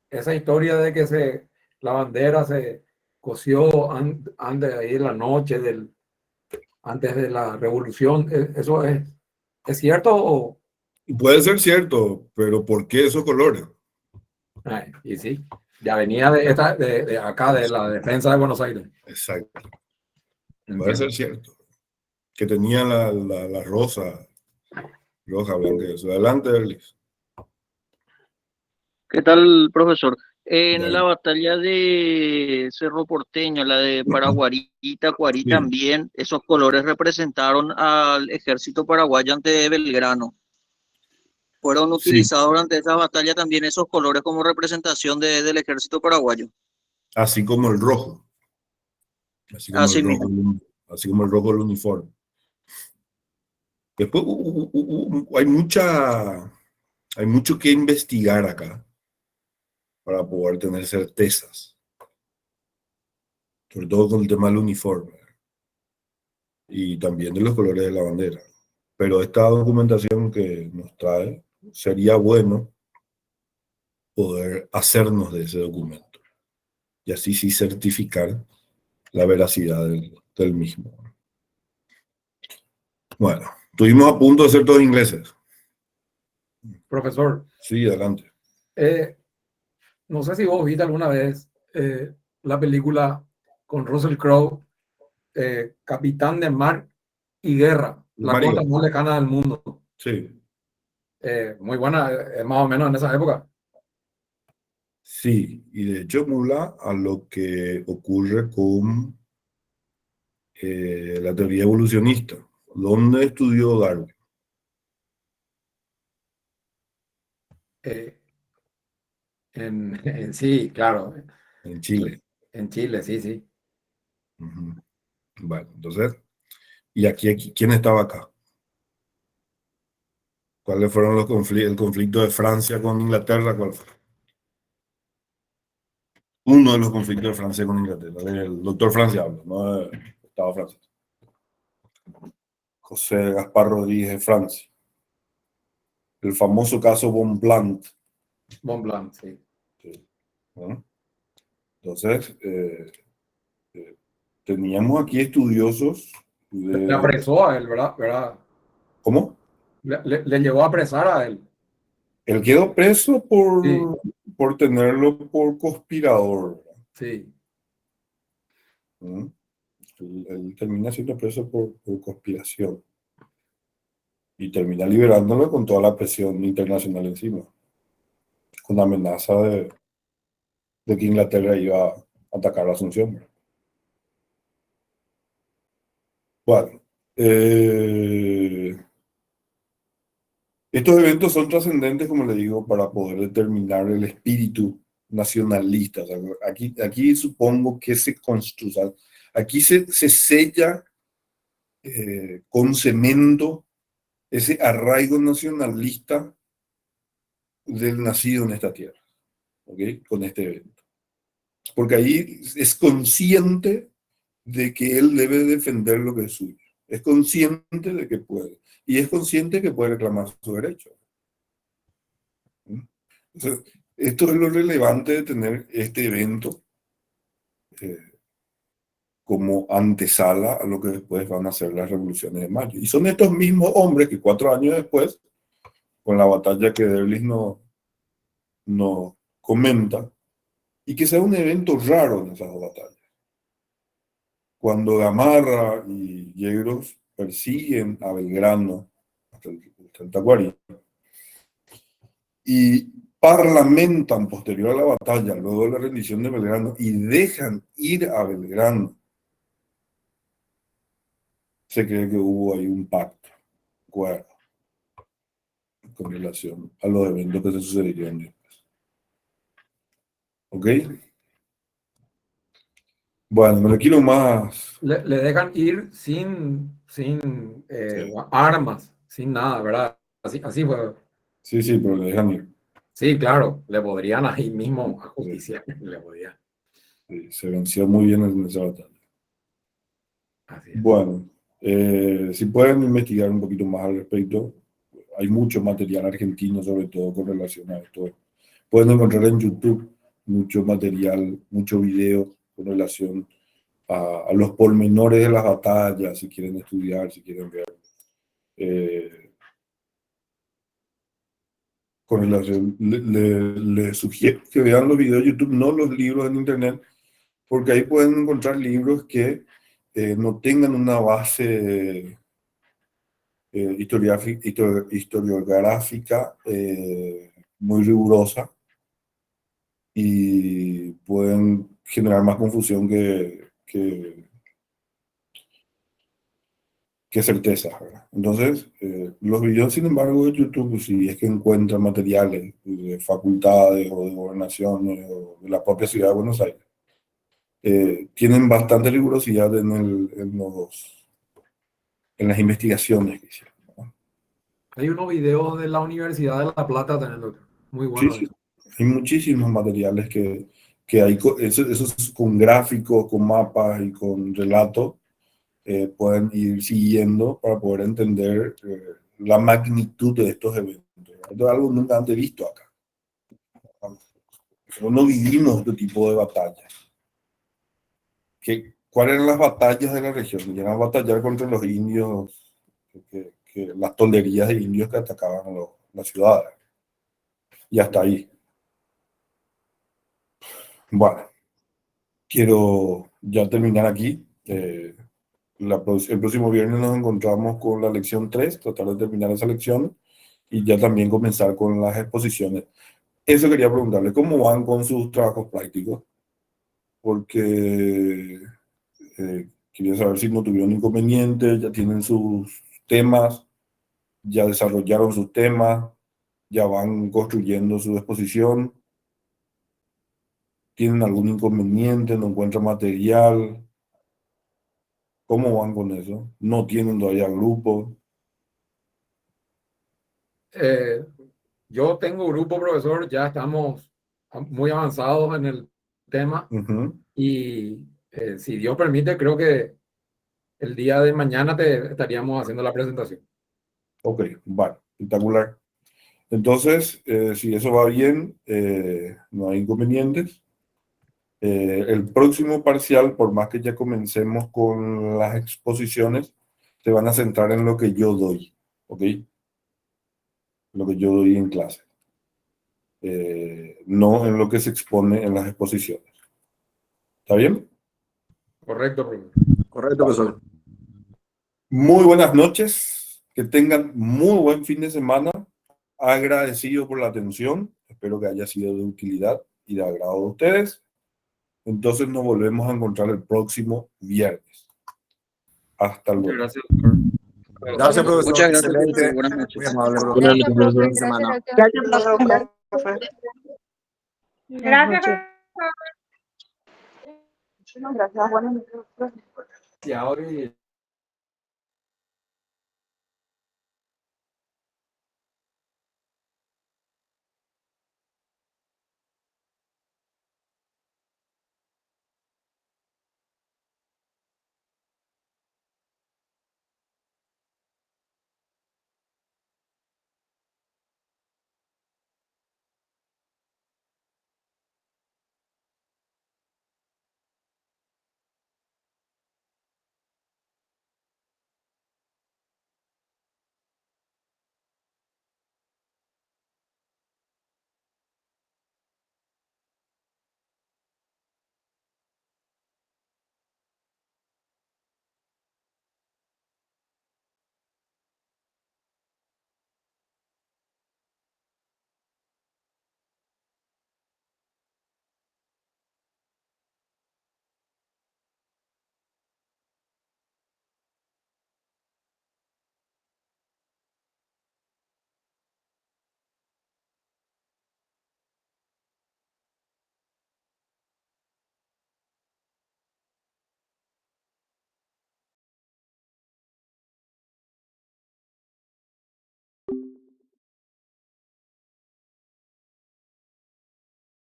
S3: esa historia de que la bandera se cosió antes ahí en la noche antes de la revolución, ¿eso es cierto? O?
S1: Puede ser cierto, pero ¿por qué esos colores?
S3: Y sí, ya venía de acá, de la defensa de Buenos Aires.
S1: Exacto.
S3: Entiendo.
S1: Puede ser cierto. Que tenía la roja, blanca y azul. Adelante, Erlis.
S6: ¿Qué tal, profesor? En
S1: Dale.
S6: la batalla de Cerro Porteño, la de Paraguarí, Tacuarí,
S1: Sí.
S6: también esos colores representaron al ejército paraguayo ante Belgrano. Fueron
S1: Sí.
S6: utilizados durante esa batalla también esos colores como representación del ejército paraguayo.
S1: Así como el rojo. Así como
S6: Así
S1: el rojo,
S6: mismo.
S1: así como el rojo del uniforme. Después hay mucho que investigar acá para poder tener certezas. Sobre todo con el tema del uniforme. Y también de los colores de la bandera. Pero esta documentación que nos trae, sería bueno poder hacernos de ese documento y así sí certificar la veracidad del mismo. Bueno, estuvimos a punto de ser todos ingleses.
S3: Profesor,
S1: Sí, adelante.
S3: no sé si vos viste alguna vez la película con Russell Crowe, Capitán de Mar y Guerra, la
S1: Mario.
S3: costa más lejana del mundo.
S1: Sí.
S3: Muy buena, más o menos en esa época.
S1: Sí, y de hecho emula a lo que ocurre con la teoría evolucionista. ¿Dónde estudió Darwin?
S3: Eh, sí, claro,
S1: En Chile.
S3: en Chile, sí, sí.
S1: Ujú. Bueno, entonces, ¿y aquí quién estaba acá? ¿Cuáles fueron los conflictos? El conflicto de Francia con Inglaterra, ¿cuál fue? Uno de los conflictos de Francia con Inglaterra, el doctor Francia habla, no de Estado francés. José Gaspar Rodríguez de Francia. El famoso caso Bonpland.
S3: Montblanc, sí.
S1: Sí. ¿No? Entonces, teníamos aquí estudiosos
S3: Le
S1: de...
S3: apresó a él, ¿verdad?
S1: ¿Cómo?
S3: Le llevó a apresar a él.
S1: Él quedó preso
S3: Sí,
S1: por tenerlo por conspirador.
S3: sí.
S1: ¿No? Él termina siendo preso por conspiración y termina liberándolo con toda la presión internacional encima, con la amenaza de que Inglaterra iba a atacar la Asunción. Bueno, estos eventos son trascendentes, como le digo, para poder determinar el espíritu nacionalista. O sea, aquí supongo que se construye, o sea, aquí se sella con cemento ese arraigo nacionalista del nacido en esta tierra, ¿ok? Con este evento. Porque ahí es consciente de que él debe defender lo que es suyo. Es consciente de que puede. Y es consciente que puede reclamar su derecho. Entonces, esto es lo relevante de tener este evento eh, como antesala a lo que después van a ser las revoluciones de mayo. Y son estos mismos hombres que 4 años después, con la batalla que Derlis no comenta, y que sea un evento raro en esas dos batallas. Cuando Gamarra y Yegros persiguen a Belgrano hasta el Tacuarí y parlamentan posterior a la batalla, luego de la rendición de Belgrano, y dejan ir a Belgrano, se cree que hubo ahí un pacto, acuerdo, con relación a los eventos que se sucedieron después. ¿Ok? Bueno, me lo quiero más.
S3: Le dejan ir sin
S1: Sí,
S3: armas, sin nada, ¿verdad? Así fue.
S1: sí, pero le dejan ir.
S3: Sí, claro, le podrían ahí mismo a
S1: Sí,
S3: justicia. Le podrían.
S1: sí, se venció muy bien en esa batalla.
S3: Así es.
S1: Bueno, si pueden investigar un poquito más al respecto, hay mucho material argentino, sobre todo con relación a esto. Pueden encontrar en YouTube mucho material, mucho video con relación a los pormenores de las batallas, si quieren estudiar, si quieren ver. Con relación, le sugiero que vean los videos de YouTube, no los libros en Internet, porque ahí pueden encontrar libros que no tengan una base historiográfica muy rigurosa y pueden generar más confusión que certeza, ¿verdad? Entonces, los videos, sin embargo, de YouTube, si es que encuentran materiales de facultades o de gobernaciones o de la propia ciudad de Buenos Aires, tienen bastante rigurosidad en las investigaciones que hicieron.
S3: Hay unos videos de la Universidad de La Plata también, doctor. Muy
S1: Sí,
S3: bueno
S1: sí.
S3: eso.
S1: Hay muchísimos materiales que hay, esos con gráficos, con mapas y con relatos, pueden ir siguiendo para poder entender la magnitud de estos eventos. Esto es algo nunca antes visto acá. Nosotros no vivimos este tipo de batallas. ¿Cuáles eran las batallas de la región? Llegan a batallar contra los indios que las tolderías de indios que atacaban las ciudades. Y hasta ahí. Bueno, quiero ya terminar aquí. El próximo viernes nos encontramos con la lección 3, tratar de terminar esa lección y ya también comenzar con las exposiciones. Eso quería preguntarle, ¿cómo van con sus trabajos prácticos? Porque quería saber si no tuvieron inconvenientes, ya tienen sus temas, ya desarrollaron sus temas, ya van construyendo su exposición. ¿Tienen algún inconveniente? ¿No encuentran material? ¿Cómo van con eso? ¿No tienen todavía grupo?
S3: Yo tengo grupo, profesor, ya estamos muy avanzados en el tema y si Dios permite, creo que el día de mañana te estaríamos haciendo la presentación.
S1: Ok, vale, espectacular. Entonces, si eso va bien, no hay inconvenientes. El próximo parcial, por más que ya comencemos con las exposiciones, se van a centrar en lo que yo doy, ¿ok? Lo que yo doy en clase. No en lo que se expone en las exposiciones. ¿Está bien?
S3: Correcto, profesor.
S2: Correcto, profesor.
S1: Muy buenas noches. Que tengan muy buen fin de semana. Agradecido por la atención. Espero que haya sido de utilidad y de agrado de ustedes. Entonces nos volvemos a encontrar el próximo viernes. Hasta luego.
S4: Muchas gracias, doctor.
S2: Gracias, profesor.
S6: Muchas gracias,
S2: Excelente.
S6: profesor. Buenas noches.
S2: Muy amable, profesor.
S4: Buenas noches, profesor.
S2: Fin de semana.
S7: Gracias. Buenas noches.
S3: Y ahora